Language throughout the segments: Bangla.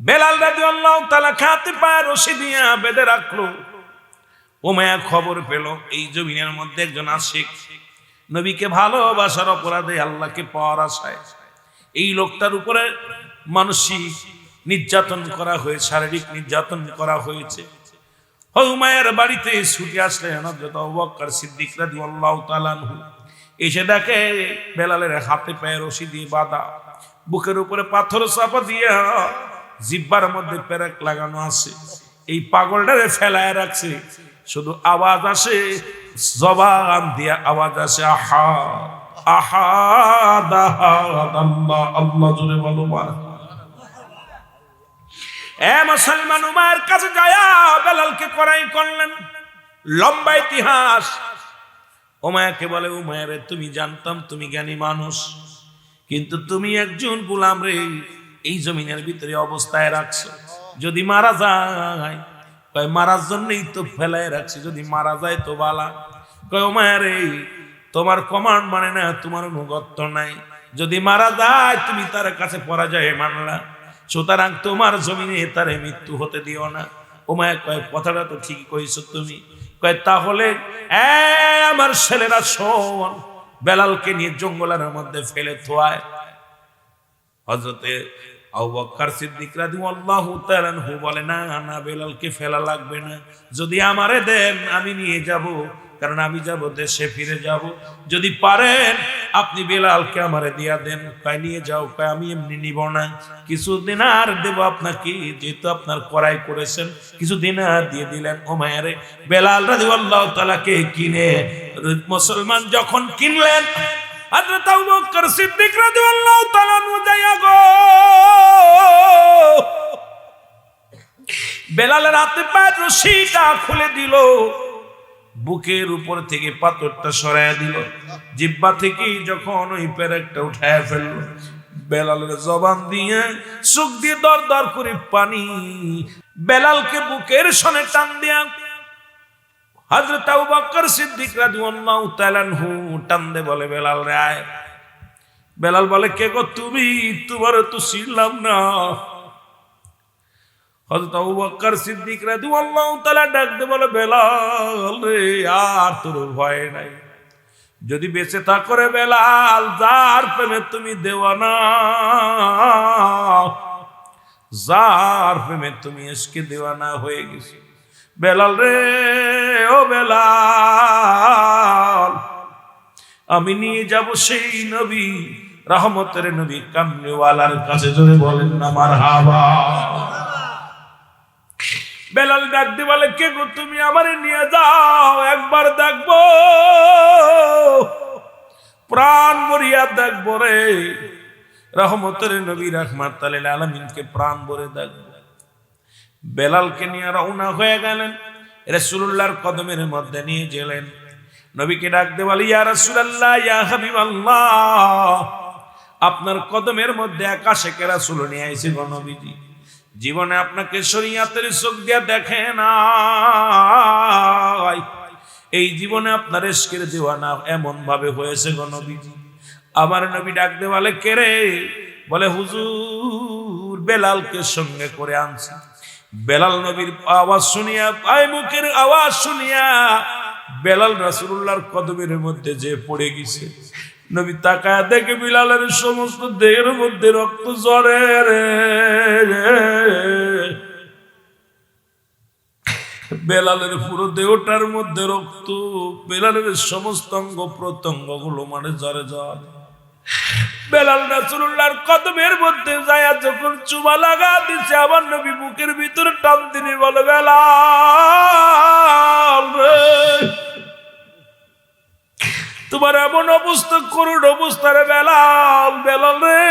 বেলাল রাদিয়াল্লাহু তাআলা খাতে পায়ে রশি দিয়া বেঁধে রাখলো। উমাইয়া খবর পেল এই জমিনের মধ্যে একজন আশিক, নবীকে ভালোবাসার অপরাধে আল্লাহকে পাওয়ার আশায় এই লোকটার উপরে মানসিক নির্যাতন করা হয়েছে, শারীরিক নির্যাতন করা হয়েছে। উমাইয়ার বাড়িতে ছুটে আসলেন হযরত আবু বকর সিদ্দিক রাদিয়াল্লাহু তাআলা আনহু। এসে দেখে বেলালের হাতে পায়ে রশি দিয়ে বাঁধা, বুকের উপরে পাথর চাপা দিয়া জিহ্বার মধ্যে পেরেক লাগানো আছে। এই পাগলটারে ফেলায় রাখছে, শুধু আওয়াজ আসে, জবান দিয়া আওয়াজ আসে, আহা আহা আল্লাহ আল্লাহ জোরে বলো। এ মুসলমান, উমাইয়ার কাছে যায়া বেলালকে কড়াই করলেন। লম্বা ইতিহাস। উমাইয়াকে বলে, উমাইয়া তুমি জানতাম তুমি জ্ঞানী মানুষ, কিন্তু তুমি একজন গোলাম রে এই জমিনের ভিতরে অবস্থায় রাখছো, যদি মারা যায় কয় মারার জন্যই তো ফেলায় রাখছি, যদি মারা যায় তো বালা। কয় উমাইয়া রে তোমার কমান্ড মানে না, তোমার অনুগত্য নাই, যদি মারা যায় তুমি তার কাছে পরাজয় মানলা, সুতরাং তোমার জমিনে তারে মৃত্যু হতে দিও না। উমাইয়া কয় কথাটা তো ঠিক কইছো তুমি। কয় তাহলে আমার ছেলেরা শোন, বেলালকে নিয়ে জঙ্গলের মধ্যে ফেলে থোয়ায়। হযরতে আবু বকর সিদ্দিক রাদিয়াল্লাহু তাআলা আনহু বলে, না না বেলালকে ফেলা লাগবে না, যদি আমারে দেন আমি নিয়ে যাব, কারণ আমি যাব দেশে ফিরে যাব, যদি পারেন আপনি বেলালকে আমারে দিয়া দেন। কয় নিয়ে যাও। কয় আমি এমনি নিব না, কিছু দিনার দেব আপনাকে, যেহেতু আপনার কড়াই করেছেন, কিছু দিনার দিয়ে দিলেন। উমাইয়ারে বেলাল রাদিয়াল্লাহু তাআলা কে কিনে মুসলমান যখন কিনলেন, হযরত আবু বকর সিদ্দিক রাদিয়াল্লাহু তাআলা আনহু যায়া গো বেলালের হাতে পায়ের রশিটা খুলে দিল, বুকের উপর থেকে পাথরটা সরাইয়া দিল, জিহ্বা থেকে যখন ওই পেরেকটা উঠায় ফেলল, বেলালের জবান দিয়ে চোখ দিয়ে দর দর করে পানি, বেলালকে বুকের সনে টান দিয়া হযরত আবু বকর সিদ্দিক রাদিয়াল্লাহু তাআলা আনহু টান দে বলে, বেলাল রে আয়। বেলাল বলে, কে গো তুমি? তোমার তো চিনলাম না। হযরত আবু বকর সিদ্দিক রাদিয়াল্লাহু তাআলা ডাক দে বলে, বেলাল রে আর তোর ভয় নাই, যদি বেঁচে থাকো রে বেলাল, যার প্রেমে তুমি দেওয়ানা, যার প্রেমে তুমি ইশকে দেওয়ানা হয়ে গেছো, বেলাল রে ও বেলাল, আমি নিয়ে যাব সেই নবী, রহমতের নবী কামলিওয়ালার কাছে। জোরে বলেন না মারহাবা। বেলাল ডাক দিয়ে বলে, কে গো তুমি? আমারে নিয়ে যাও, একবার দেখবো, প্রাণ ভরিয়া দেখবো রে, রহমতের নবী রাহমাতুল লিল আলামিনকে প্রাণ ভরে দেখবো। বেলালকে নিয়ে রওনা হয়ে গেলেন, রাসূলুল্লাহর কদমের মধ্যে নিয়ে গেলেন। নবীকে ডাক দিয়ে বলে, ইয়া রাসূলুল্লাহ, ইয়া হাবিবাল্লাহ, আপনার কদমের মধ্যে আকাশে রাসূল নিয়ে আইছে গো নবীজি, জীবনে আপনাকে শরীয়তের চোখ দিয়া দেখে নাই, এই জীবনে আপনার ইশকের দিওয়ানা এমন ভাবে হয়েছে গো নবীজি। আমার নবী ডাক দিয়ে বলে, কে রে? বলে, হুজুর বেলালকে সঙ্গে করে আনছি। বেলাল নবীর আওয়াজ শুনিয়া, আই মুখের আওয়াজ শুনিয়া বেলাল রাসূলুল্লাহর কদমের মধ্যে যে পড়ে গেছে। নবী তাকায় দেখে বিলালের সমস্ত দেহের মধ্যে রক্ত ঝরে রে, বেলালের পুরো দেহটার মধ্যে রক্ত, বেলালের সমস্ত অঙ্গ প্রত্যঙ্গ গুলো মানে ঝরে ঝরে। বেলাল রাসূলুল্লাহর কদমের মধ্যে যায়া যখন চুমা লাগা দিছে, আমার নবী বুকের ভিতরে টান দিয়ে বলে, বেলাল রে, তোমার এমন অবস্থা, করুণ অবস্থা রে বেলাল, বেলাল রে।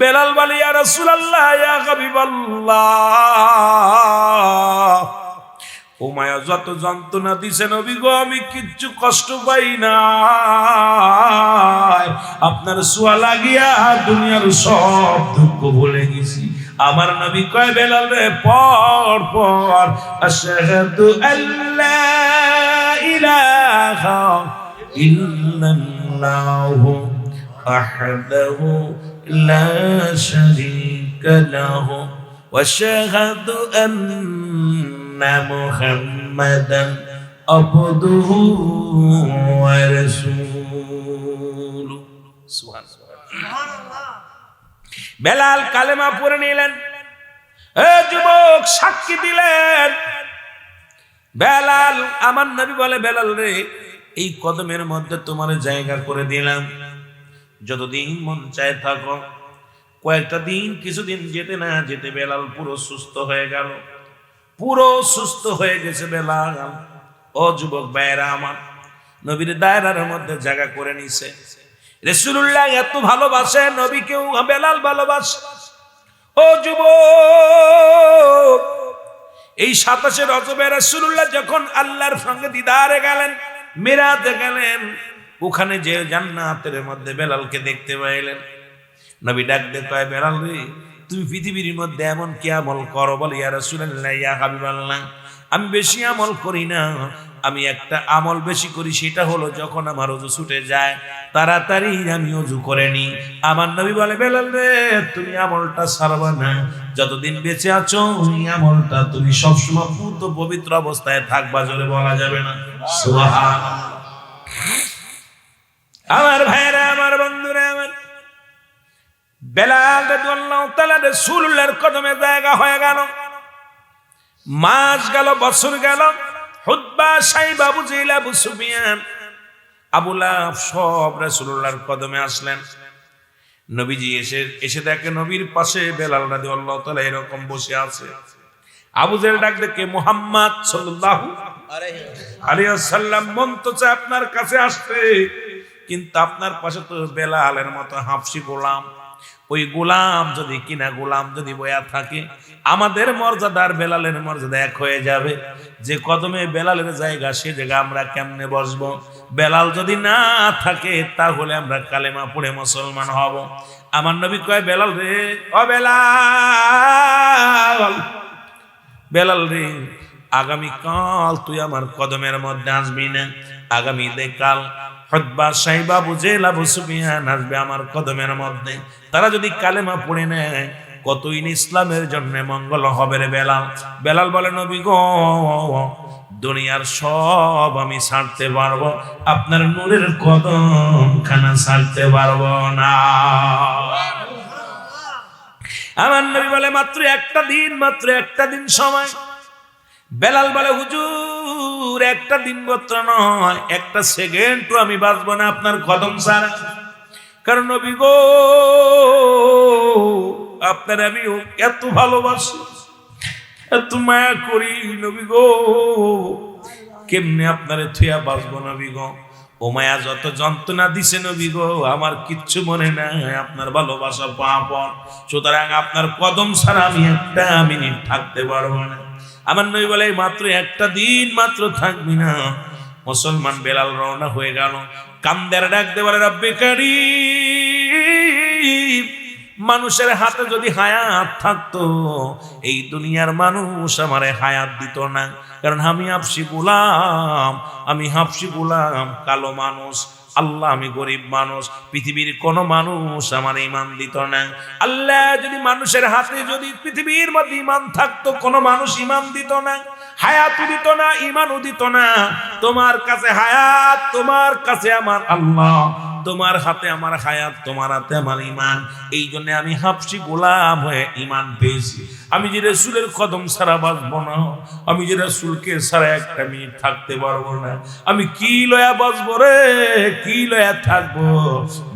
বেলাল বলে, ইয়া রাসূলুল্লাহ, ইয়া হাবিবাল্লাহ, উমাইয়া যত যন্ত্রণা দিছে নবী গো, আমি কিচ্ছু কষ্ট পাই না, আপনার ছোঁয়া লাগিয়া দুনিয়ার সব দুঃখ ভুলে গেছি। আমার নবী কয়, বেলাল রে পড় পড়, আশহাদু আল্লা ইলাহা ইল্লাল্লাহু ওয়াহদাহু লা শারীকা له واشهد ان محمدا عبده ورسوله সুবহানাল্লাহ। বেলাল কালেমা পড়ে নিলেন। এ যুবক সাক্ষী দিলেন। বেলাল, আমার নবী বলে, বেলাল রে, এই কদমের মধ্যে তোমার জায়গা করে দিলাম, যতদিন মন চায় থাকো। কয়েকটা দিন, কিছুদিন যেতে না যেতে বেলাল পুরো সুস্থ হয়ে গেল, পুরো সুস্থ হয়ে গেছে বেলাল। ও যুবক ভাইরা আমার, নবীর দায়রার মধ্যে জায়গা করে নিছে। রাসূলুল্লাহ এত ভালোবাসে নবীকেও বেলাল ভালোবাসে। ও যুবক, এই 27 রজবে রাসূলুল্লাহ যখন আল্লাহর সঙ্গে দিদারে গেলেন, মিরাজে গেলেন, ওখানে যে জান্নাতের মধ্যে বেলালকে দেখতে পাইলেন। নবী ডাক দিয়ে কয়, বেলাল রে, তুমি পৃথিবীর মধ্যে এমন কি আমল করো? বলে, ইয়া রাসূলুল্লাহ, ইয়া হাবিবাল্লাহ, আমি বেশি আমল করি না, আমি একটা আমল বেশি করি, সেটা হলো যখন আমার ওযু ছুটে যায় তাড়াতাড়ি আমি ওযু করে নি। আমার নবী বলে, বেলাল রে, তুমি আমলটা ছাড়বা না, যতদিন বেঁচে আছো এই আমলটা তুমি সবসময় পূর্ণ পবিত্র অবস্থায় থাকবা। জোরে বলা যাবে না সুবহানাল্লাহ। আমার ভাইরা, আমার বন্ধুরা, আমার বেলাল রাদিয়াল্লাহু তাআলা রাসূলুল্লাহর কদমে জায়গা হয়ে গেল। মাস গেল, বছর গেল, হুতবা, সাইবা, আবু জেহেল, আবু সুফিয়ান, আবু লাহাব সব রাসূলুল্লাহর কদমে আসলেন। নবীজি এসে দেখে নবীর পাশে বেলাল রাদিয়াল্লাহু তাআলা এরকম বসে আছে। আবু জেহেল ডাক দেখে, মুহাম্মদ সাল্লাল্লাহু আলাইহি ওয়াসাল্লাম, মন তো চায় আপনার কাছে আসতে, কিন্তু আপনার পাশে তো বেলালের মতো হাফসি গোলাম। ওই গোলাম যদি কিনা গোলাম যদি বয়া থাকে, আমাদের মর্যাদার বেলালের মর্যাদা এক হয়ে যাবে। যে কদমে বেলালের জায়গা, সে জায়গা আমরা কেমনে বসবো? বেলাল যদি না থাকে তাহলে আমরা কালেমা পড়ে মুসলমান হব। আমার নবী কয়, বেলাল রে, ও বেলাল, বেলাল রে, আগামী কাল তুই আমার কদমের মধ্যে আসবি না। আগামী কাল হুতবা, সাইবা, আবু জেহেল, আবু সুফিয়ান আসবে আমার কদমের মধ্যে। তারা যদি কালেমা পড়ে নেয়, কতই ইসলামের জন্য মঙ্গল হবে রে বেলাল। বেলাল বলে, নবী গো, দুনিয়ার সব আমি ছাড়তে পারবো, আপনার নূরের কদম খানা ছাড়তে পারবো না। আমার নবী বলে, মাত্র একটা দিন সময়। বেলাল বলে, হুজুর, একটা দিন মাত্র নয়, একটা সেকেন্ডও আমি বাঁচবো না আপনার কদম ছাড়া। কারণ নবী গো, আপনার আমি এত ভালোবাসি, এত মায়া করি নবী গো, কেমনে আপনারে থুয়া বাঁচবো নবী গো? ও মায়া যত যন্ত্রণা দিছে নবী গো, আমার কিচ্ছু মনে নাই, আপনার ভালোবাসা পাপন। সুতরাং আপনার কদম ছাড়া আমি একটা মিনিট থাকতে পারবো না। আমার নবী বলে, মাত্র একটা দিন মাত্র থাকবি না। মুসলমান বেলাল রওনা হয়ে গেল। কান্দের ডাক দে বলে, রব্বে কারীম, মানুষের হাতে যদি হায়াত থাকতো, এই দুনিয়ার মানুষ আমারে হায়াত দিত না। কারণ আমি হাবশী গোলাম, কালো মানুষ। আল্লাহ, আমি গরিব মানুষ, পৃথিবীর কোন মানুষ আমার ঈমান দিত না। আল্লাহ, যদি মানুষের হাতে যদি পৃথিবীর মধ্যে ঈমান থাকতো, কোন মানুষ ঈমান দিত না, হায়াত দিত না, ঈমানও দিত না। তোমার কাছে হায়াত, তোমার কাছে আমার আল্লাহ, তোমার হাতে আমার হায়াত, তোমার হাতে আমার ঈমান। এই জন্য আমি হাবশী গোলাম হয়ে ঈমান পেয়েছি। আমি যে রাসূলের কদম ছাড়া বাঁচবো না, আমি যে রাসূলকে ছাড়া একটা মিনিট থাকতে পারবো না। আমি কি লয়া বাঁচবো রে, কি লয়া থাকবো?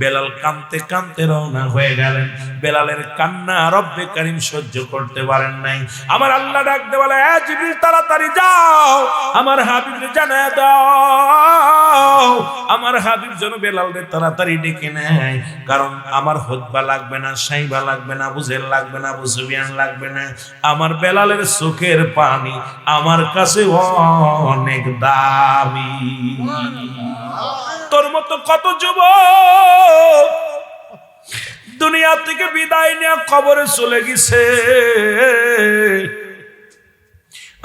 বেলাল কাঁদতে কাঁদতে রওনা হয়ে গেলেন। বেলালের কান্না রব্বে কারীম সহ্য করতে পারেন নাই। আমার আল্লাহ ডাকতে বলে, এ জিবরিল, তাড়াতাড়ি যাও, আমার হাবিবকে জানায় দাও, আমার হাবিব যেন বেলালকে তাড়াতাড়ি ডেকে নেয়। কারণ আমার হুতবা লাগবে না, সাইবা লাগবে না, আবু জেহেল লাগবে না, আবু সুফিয়ান লাগবে না। আমার বেলালের চোখের পানি আমার কাছে অনেক দামি। তোর মতো কত যুবক দুনিয়া থেকে বিদায় নিয়ে কবরে চলে গেছে।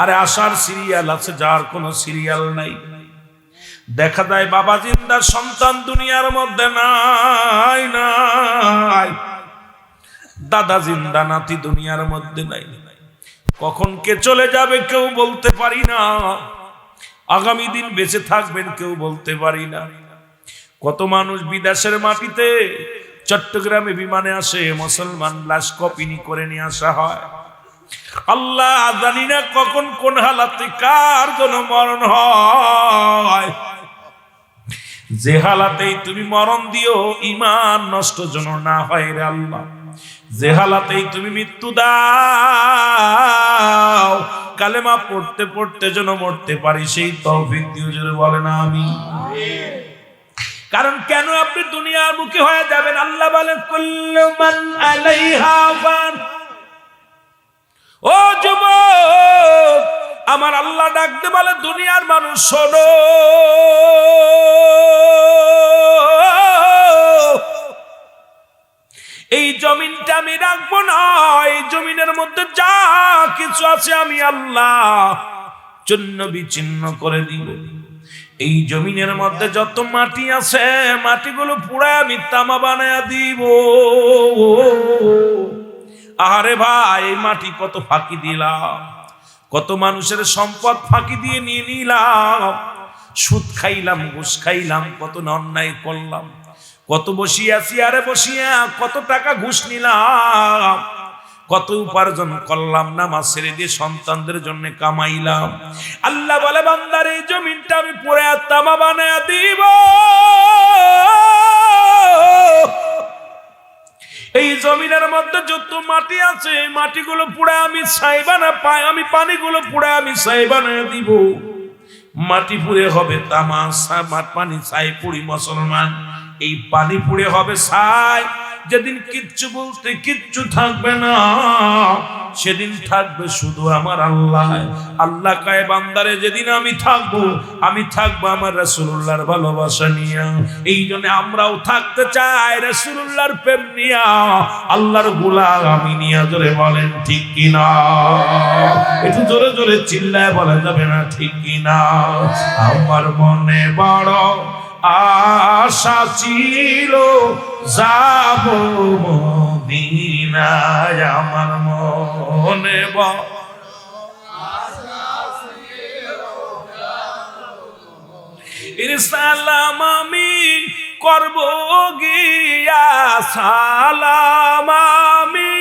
আরে আসার সিরিয়াল আছে, যার কোনো সিরিয়াল নাই। দেখা যায় বাবা জিন্দা, সন্তান দুনিয়ার মধ্যে নাই। দাদা জিন্দা, নাতি দুনিয়ার মধ্যে নাই। কখন কে চলে যাবে কেউ বলতে পারি না, আগামী দিন বেঁচে থাকবেন কেউ বলতে পারি না। কত মানুষ বিদেশের মাটিতে চট্টগ্রামে বিমানে আসে, মুসলমান লাশ কপিনি করে নিয়ে আসা হয়। আল্লাহ জানি না কখন কোন হালাতে কার জন্য মরণ হয়। যে হালাতেই তুমি মরণ দিও, ঈমান নষ্ট যেন না হয় রে আল্লাহ। যে হালাতেই তুমি মৃত্যু দাও, কালেমা পড়তে পড়তে যেন মরতে পারি, সেই তৌফিক দিও, জোরে বলেন আমিন। কারণ কেন আপনি দুনিয়ার মুখী হয়ে যাবেন? আল্লাহ বলেন কুল্লু মান আলাইহা ফান। ও যুবক, আমার আল্লাহ ডাকতে বলে দুনিয়ার মানুষ শোনো, এই জমিনটা আমি রাখবো না। এই জমিনের মধ্যে যা কিছু আছে আমি আল্লাহ চূন্য বিচ্ছিন্ন করে দিব। এই জমিনের মধ্যে যত মাটি আছে, মাটিগুলো পুরায় আমি তামা বানায়া দিব। আরে ভাই, এই মাটি কত ফাঁকি দিলাম, কত মানুষের সম্পদ ফাঁকি দিয়ে নিয়ে নিলাম, সুদ খাইলাম, ঘুষ খাইলাম, কত অন্যায় করলাম, কত বসিয়া চেয়ারে বসিয়া কত টাকা ঘুষ নিলাম, কত উপার্জন করলাম, নামাজ ছেড়ে দিয়ে সন্তানদের জন্য কামাইলাম। আল্লাহ বলে বান্দার এই জমিনটা আমি পুরে তামা বানায়া দিব। এই জমিনের মধ্যে যত মাটি আছে, মাটিগুলো পুড়ে আমি ছাই বানা পাই, আমি পানিগুলো পুড়ে আমি ছাই বানায়া দিব। মাটি পুড়ে হবে তামা, পানি ছাই পুরি মুসলমান, এই পানি পুড়ে হবে ছাই। যেদিন কিচ্ছু বলতে কিচ্ছু থাকবে না, সেদিন থাকবে শুধু আমার আল্লাহ। আল্লাহ কয় বান্দারে যেদিন আমি থাকবো আমার রাসূলুল্লাহর ভালোবাসা নিয়ে। এই জন্য আমরাও থাকতে চাই রাসূলুল্লাহর প্রেম নিয়ে, আল্লাহর গোলামি নিয়ে। জোরে বলেন ঠিক কিনা? একটু জোরে জোরে চিল্লায় বলা যাবে না ঠিক কিনা? আমার মনে বড় আশা ছিল যাব মদিনায়, আমার মনে বড় সালাম আমি করব গিয়া, সালাম আমি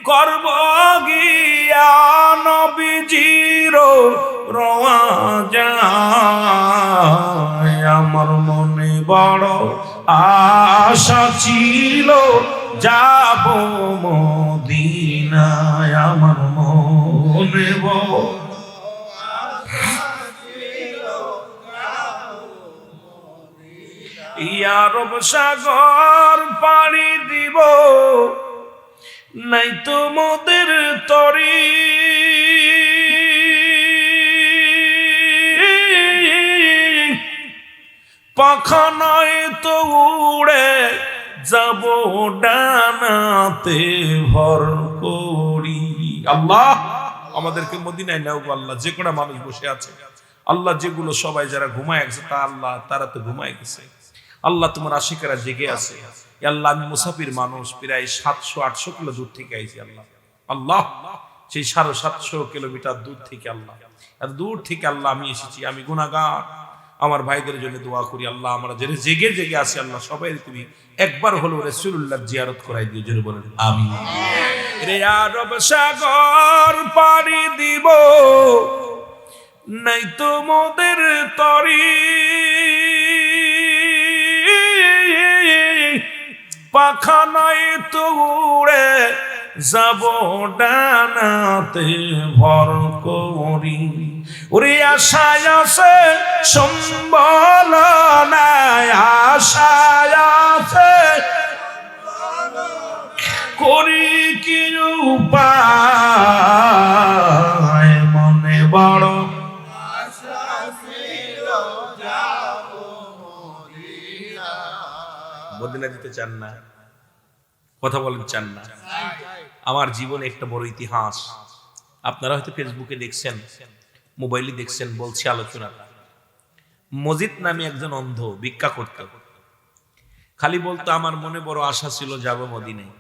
করব গিয়া নবীজির রওজায়। আমার মনে বড় আশা ছিল যাব মদিনায়, আমার মনে বড় আরব সাগর পাড়ি দিব, নাই তো মোদের তরি। পাখা নয় তো উড়ে যাব ডানাতে ভর করি। আল্লাহ আমাদেরকে মদিনায় নাও গো আল্লাহ। যে কটা মানুষ বসে আছে আল্লাহ, যেগুলো সবাই যারা ঘুমায় গেছে তা আল্লাহ তারা তো ঘুমায় গেছে। আল্লাহ তোমার আশিকেরা জেগে আছে। আল্লাহ আমি মুসাফির মানুষ, প্রায় 700-800 কিলো দূর থেকে আইছি আল্লাহ। আল্লাহ সেই 750 কিলোমিটার দূর থেকে আল্লাহ, এত দূর থেকে আল্লাহ আমি এসেছি। আমি গুনাহগার, আমার ভাইদের জন্য দোয়া করি আল্লাহ আমরা যারা জেগে জেগে আছি আল্লাহ সবাই তুমি একবার হলো রাসূলুল্লাহ জিয়ারত করাই দিও, জোরে বলেন আমিন। রে আরব সাগর পাড়ি দিব, নাই তো মোদের তরি। পাখা নাই তো উড়ে যাব ডানাতে ভর করি। ওরে আশায় আছে সম্বল নাই, আশায় আছে করি কি উপায়। মনে বড় মদিনা যেতে চান না? কথা বলেন চান না? আমার জীবনে একটা বড় ইতিহাস, আপনারা হয়তো ফেসবুকে দেখছেন, মোবাইলে দেখছেন, বলছি আলোচনা। মজিদ নামে একজন অন্ধ ভিক্ষা করত, খালি বলতো আমার মনে বড় আশা ছিল যাব মদিনায়।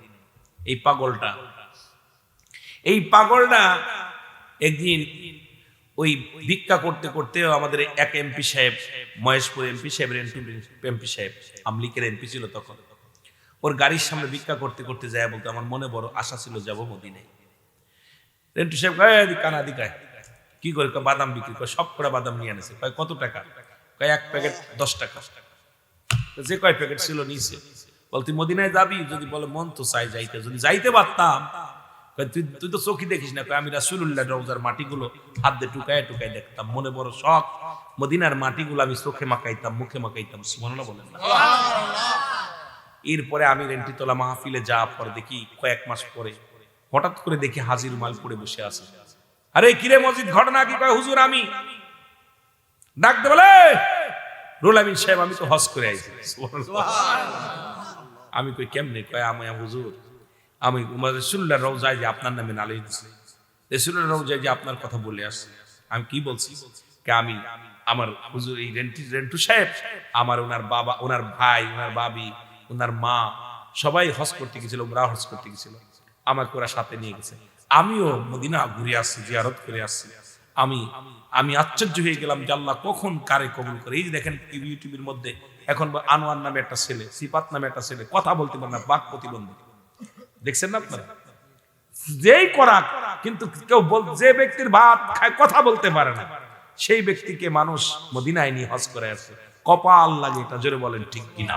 এই পাগলটা একদিন ওই ভিক্ষা করতে করতে আমাদের এক এমপি সাহেব, মহেশপুর এমপি সাহেব, এমপি সাহেব আমলিকের এমপি ছিল তখন, ওর গাড়ির সামনে ভিক্ষা করতে করতে যায়, বলতে আমার মনে বড় আশা ছিল যাবো মদিনায়। রেন্টু সাহেব কানা দিকায় কি করে, বাদাম বিক্রি করে, সব করে বাদাম নিয়ে আনেছে। কত টাকা? এক প্যাকেট 10 টাকা। যে কয় প্যাকেট ছিল নিছে। বল তুই মদিনায় যাবি? যদি বলে মন তো চাই যাইতে, যদি যাইতে পারতাম। তুই তো চোখই দেখিস না। আমি রাসূলুল্লাহ রওজার মাটিগুলো হাত দিয়ে টুকায় টুকায় দেখতাম, মনে বড় শখ। মদিনার মাটিগুলো আমি চোখে মাখাইতাম, মুখে মাখাইতাম। সুবহানাল্লাহ বলেন না? এরপরে আমি রেন্টিতলা মাহফিলে যাওয়ার পর দেখি কয়েক মাস পরে হঠাৎ করে দেখি হাজির মাল পড়ে বসে আছে। আরে কিরে মসজিদ, ঘটনা কি? কয় হুজুর আমি। ডাকতে বলে রুহুল আমিন সাহেব, আমি তো হজ করে আইছি। আমি কই কেমনে? কয় আমি হুজুর, আমি রাসূলুল্লাহর রওজায় যে আপনার নামে নালিশ দিছি, রাসূলুল্লাহর রওজায় যে আপনার কথা বলে আসছে। আমি কি বলছি? কে আমি আমার হুজুর এই রেন্টু সাহেব, আমার ওনার বাবা, ওনার ভাই, ওনার বাবি, ওনার মা সবাই হজ করতে গেছিল, উমরা হজ করতে গেছিল, আমাকে ওরা সাথে নিয়ে গেছে। আমিও মদিনা ঘুরে আসছি, জিয়ারত করে আসছি। আমি আশ্চর্য হয়ে গেলাম যে আল্লাহ কখন কারে কবুল করে। এই যে দেখেন ইউটিউবের মধ্যে এখন আনোয়ার নামে একটা ছেলে, সিফাত নামে একটা ছেলে, কথা বলতে পারে না, বাক প্রতিবন্ধী। দেখছেন না আপনারা? যেই করা, কিন্তু কেউ যে ব্যক্তির ভাত খায়, কথা বলতে পারে না, সেই ব্যক্তিকে মানুষ মদিনায় নিয়ে হজ করে আসছে। কপাল লাগে, এটা জোরে বলেন ঠিক কিনা?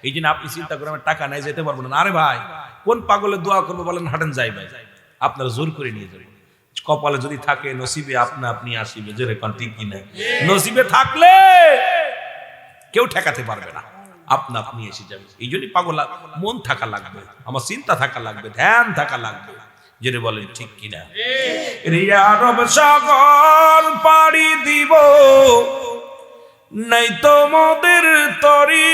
এই জন্য আপনি চিন্তা করেন আমার টাকা নাই, যেতে পারবো না। আরে ভাই, কোন পাগলের দোয়া করবো বলেন? হাঁটেন যাই ভাই, আপনারা জোর করে নিয়ে যাবেন। কপালে যদি থাকে, নসিবে আপনি আসিবে, জোরে কোন ঠিক কিনা? নসিবে থাকলে কেউ ঠেকাতে পারবে না, আপনি এসে যাবে। এই জন্যই পাগল মন থাকা লাগবে, আমার চিন্তা থাকা লাগবে, ধ্যান থাকা লাগবে, জোরে বলেন ঠিক কিনা? রিয়া রব সাগর পাড়ি দিব, নাই তো মোদের তরি,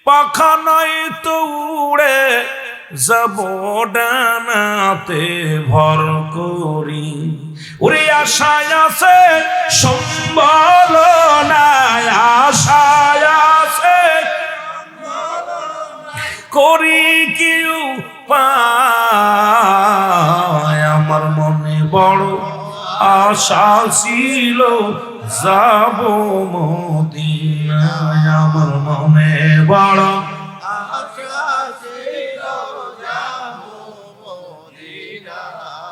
পাখা নাই তো উড়ে যাব ডানাতে ভর করি। ওরে আশায় আছে সম্বল নাই, আশায় আছে করি কি উপায়। আমার মনে বড় আশা ছিল যাব মদিনায়, আমার মনে বড়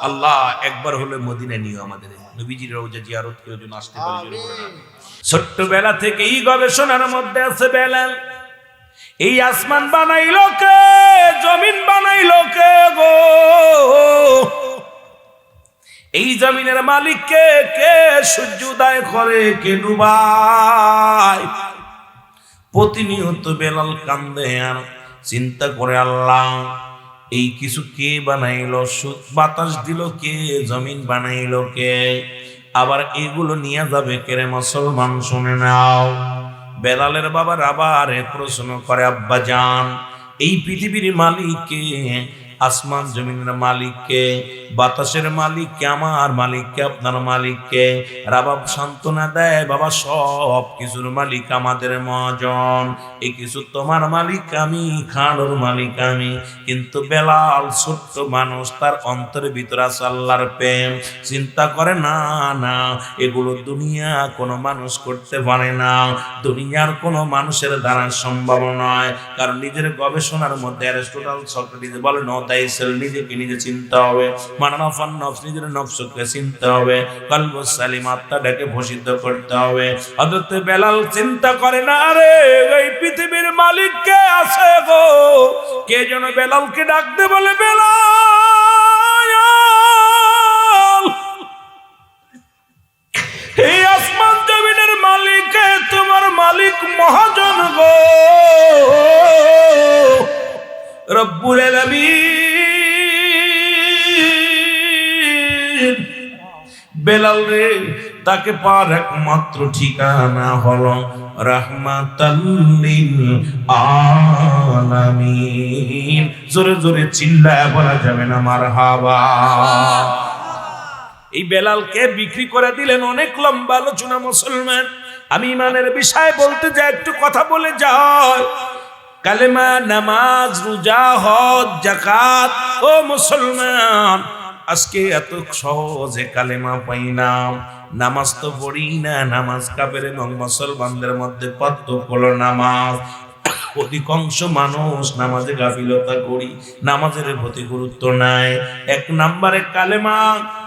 আল্লাহ একবার হলে মদিনায় নিও আমাদের, নবীজির রওজা জিয়ারত করার জন্য আসতে পারি। ছোট্টবেলা থেকেই গবেষণার মধ্যে আছে বেলাল, এই আসমান বানাইলো কে, জমিন বানাইলো কে গো, এই জমিনের মালিক কে, কে সূর্য উদয় করে, কে ডুবায়। প্রতিনিয়ত বেলাল কান্দে আর চিন্তা করে, আল্লাহ এই কিছু কে বানাইলো, বাতাস দিল কে, জমিন বানাইলো কে, আবার এগুলো নিয়ে যাবে কে রে? মুসলমান শুনে নাও, বেলালের বাবার আবার প্রশ্ন করে, আব্বা জান এই পৃথিবীর মালিক কে, আসমান জমিনের মালিক কে, বাতাসের মালিক কে, আমার মালিক কে, আপনার মালিক কে? রাবাব সান্ত্বনা দেয়, বাবা সব কিছুর মালিক আমাদের মহাজন, এই কিছু তোমার মালিক আমি, খানোর মালিক আমি। কিন্তু বেলাল ছোট্ট মানুষ, তার অন্তরের ভিতরে আছে আল্লাহর প্রেম। চিন্তা করে না না, এগুলো দুনিয়া কোনো মানুষ করতে পারে না, দুনিয়ার কোনো মানুষের দ্বারা সম্ভব নয়। কারণ নিজের গবেষণার মধ্যে অ্যারিস্টটল সক্রেটিস বলে নো তাইসেল, নিজেকে নিজে চিনতে হবে, মানাফান নফস, নিজের নফসকে চিনতে হবে, কলবুস সালিম, আত্মাটাকে ভূষিত করতে হবে। হযরত বেলাল চিন্তা করে না, রে এই পৃথিবীর মালিক কে আছে গো? কে যেন বেলালকে ডাকতে বলে, বেলাল এই আসমান জমিনের মালিক তোমার মালিক মহাজন গো, রব্বুল আলামিন। বেলাল রে, তাকে পার একমাত্র ঠিকানা হলো রাহমাতাল লিল আলামিন। জোরে জোরে চিল্লায় বলা যাবে না মারহাবা? এই বেলালকে বিক্রি করে দিলেন, অনেক লম্বা আলোচনা মুসলমান। আমি ইমানের বিষয় বলতে যাই, একটু কথা বলে যাই। কালেমা, নামাজ, রোজা, হজ, যাকাত। ও মুসলমান, আজকে এত সহজে কালেমা পাই না, নামাজ তো পড়ি না। নামাজ কাফের এবং মুসলমানদের মধ্যে পার্থক্য হলো নামাজ। অধিকাংশ মানুষ নামাজে গাফিলতা করি, নামাজের প্রতি গুরুত্ব নাই। 1 নম্বরে কালেমা,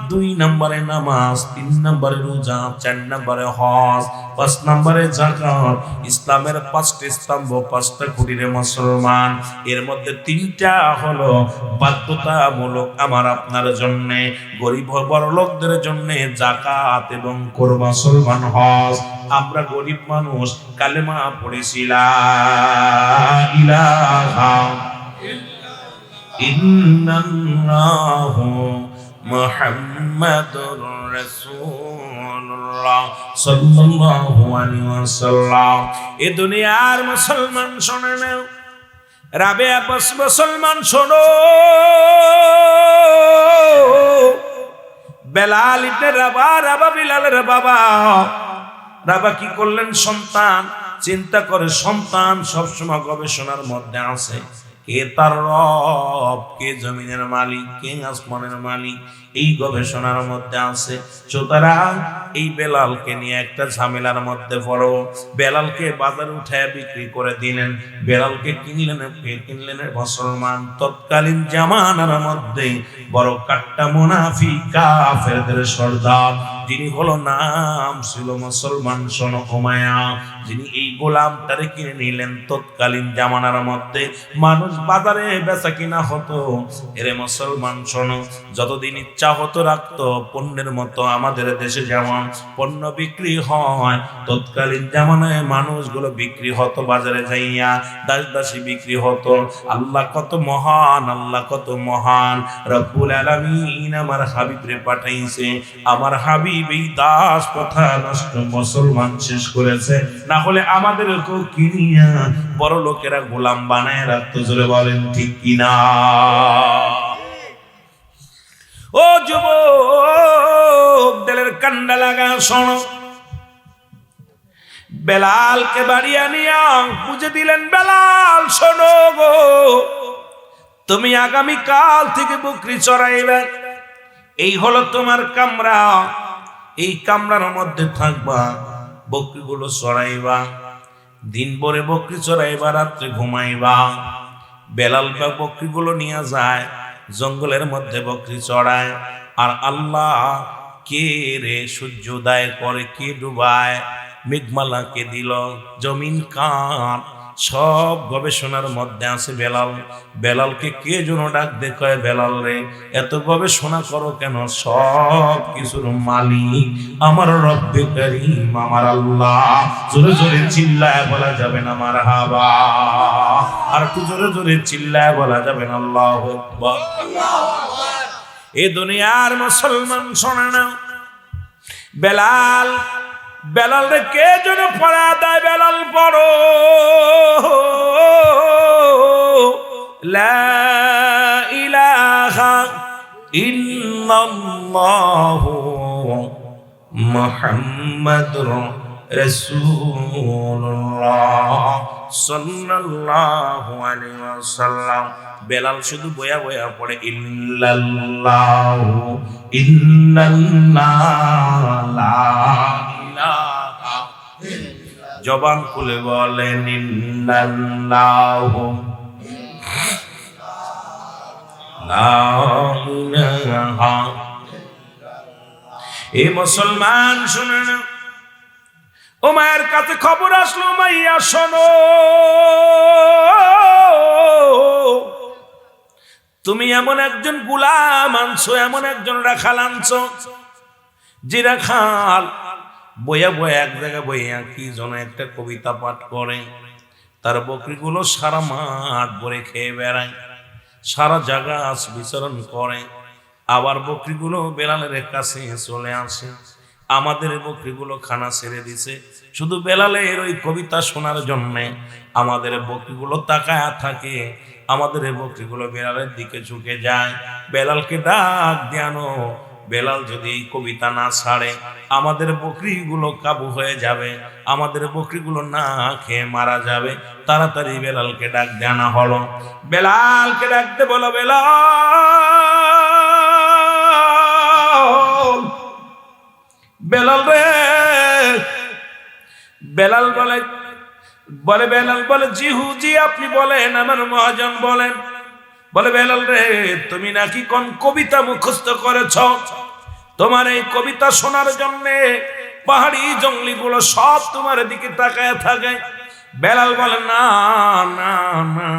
2 নম্বরে নামাজ, 3 নম্বরে রোজা, 4 নম্বরে হজ, 5 নম্বরে যাকাত। ইসলামের 5টি স্তম্ভ, 5টা খুঁটির মুসলমান। এর মধ্যে 3টা হলো বাধ্যতামূলক আমার আপনার জন্য, গরিব বড় লোকদের জন্য যাকাত এবং কোরবান, মুসলমান হজ। আমরা গরিব মানুষ, কালেমা পড়েছিলাম ইলাহা ইল্লাল্লাহু মুহাম্মাদুর রাসূলুল্লাহ সাল্লাল্লাহু আলাইহি ওয়াসাল্লাম। এ দুনিয়ার মুসলমান শোনে না, রাবেয়া মুসলমান শোনো, বেলাল ইবনে রাবা বিলালের বাবা। রাবা কি করলেন? সন্তান চিন্তা করে, সন্তান সবসময় গবেষণার মধ্যে আছে, কে তার রব, কে জমিনের মালিক, কে আসমানের মালিক, এই গবেষণার মধ্যে আছে। সুতরাং এই বেলালকে নিয়ে একটা ঝামেলার মধ্যে পড়ো। বেলালকে বাজারে উঠায় বিক্রি করে দিলেন। বেলালকে কিনলেন মুসলমান। তৎকালীন জামানার মধ্যে বড় কাট্টা মুনাফিক কাফেরদের সর্দার, যিনি হলো নাম ছিল মুসলমান শোনো উমাইয়া, যিনি এই গোলামটারে কিনে নিলেন। তৎকালীন জামানার মধ্যে মানুষ বাজারে বেচা কিনা হতো। এরে মুসলমান শোনো, যতদিন ইচ্ছা হতো রাখতো, পণ্যের মতো আমাদের দেশে যেমন পণ্য বিক্রি হয়, তৎকালীন জামানায় মানুষগুলো বিক্রি হতো বাজারে যাইয়া, দাস দাসী বিক্রি হতো। আল্লাহ কত মহান, আল্লাহ কত মহান। রব্বুল আলামিন আমার হাবিবরে পাঠাইছে। আমার হাবিব এই দাস প্রথা নষ্ট মুসলমান শেষ করেছে, না হলে আমাদেরকেও কিনিয়া বড় লোকেরা গোলাম বানায় রাখতো। জোরে বলেন ঠিক কিনা? ও যুবক, দিলের কান্ডা লাগা শোনো। বেলালকে বাড়ি আনিয়া বুঝে দিলেন, বেলাল শোনো গো, তুমি আগামী কাল থেকে বকরি চড়াইবে। এই হলো তোমার কামরা, এই কামরার মধ্যে থাকবা, বকরিগুলো চড়াইবা, দিন ভরে বকরি চড়াইবা, রাত্রে ঘুমাইবা। বেলাল বকরিগুলো নিয়ে যায়, জঙ্গলের মধ্যে বকরি চড়ায়। আর আল্লাহ কে রে সূর্য উদয় করে, কে ডুবায়, মেঘমালা কে দিল, জমিন কার, সব গবেষণার মধ্যে আছে বেলাল। বেলালকে কে যেন ডাক দেখায়, বেলাল রে এত গবেষণা করো কেন? সব কিছুর মালিক আমার রব্বে কারীম, আমার আল্লাহ। জোরে জোরে চিল্লায় বলা যাবে না মারহাবা? আর একটু জোরে জোরে চিল্লায় বলা যাবে না আল্লাহু আকবার? এ দুনিয়ার মুসলমান শোনে না, বেলাল রে কে যেন পড়া দেয়, বেলাল পড়ো লা ইলাহা ইল্লাল্লাহু মুহাম্মাদুর রাসূলুল্লাহ সাল্লাল্লাহু আলাইহি ওয়াসাল্লাম। বেলাল শুধু বয়া বয়া পড়ে ইল্লাল্লাহু ইল্লাল্লাহ লা ইলাহা ইল্লাল্লাহ। জবান খুলে বলেন ইল্লাল্লাহু লা ইলাহা। এ মুসলমান শুনে না, উমাইয়ার কাছে খবর আসলো, উমাইয়া শোনো, তুমি এমন একজন গোলাম আনছো, এমন একজন রাখাল আনছো, যে রাখাল বইয়া বইয়া এক জায়গায় বইয়া কি যেন একটা কবিতা পাঠ করে। তার বকরিগুলো সারা মাঠ ভরে খেয়ে বেড়ায়, সারা জায়গা বিচরণ করে। আবার বকরিগুলো বেলালের কাছে চলে আসে। আমাদের বকরিগুলো খানা ছেড়ে দিছে শুধু বেলালের ওই কবিতা শোনার জন্যে। আমাদের বকরিগুলো তাকায়া থাকে, আমাদের বকরিগুলো বেলালের দিকে ঝুঁকে যায়। বেলালকে ডাক দিয়ানো, বেলাল যদি এই কবিতা না ছাড়ে আমাদের বকরিগুলো কাবু হয়ে যাবে, আমাদের বকরিগুলো না খেয়ে মারা যাবে। তাড়াতাড়ি বেলালকে ডাক দিয়ে আনা হলো। বেলালকে ডাকতে বলো, বেলাল, বেলাল রে। বেলাল বলে বেলাল বলে জি হুজি আপনি বলেন, আমার মহাজন বলেন। বলে বেলাল রে, তুমি নাকি কোন কবিতা মুখস্থ করেছ? তোমার এই কবিতা শোনার জন্য পাহাড়ি জঙ্গলি গুলো সব তোমার দিকে তাকায় থাকে। বেলাল বলে না না না,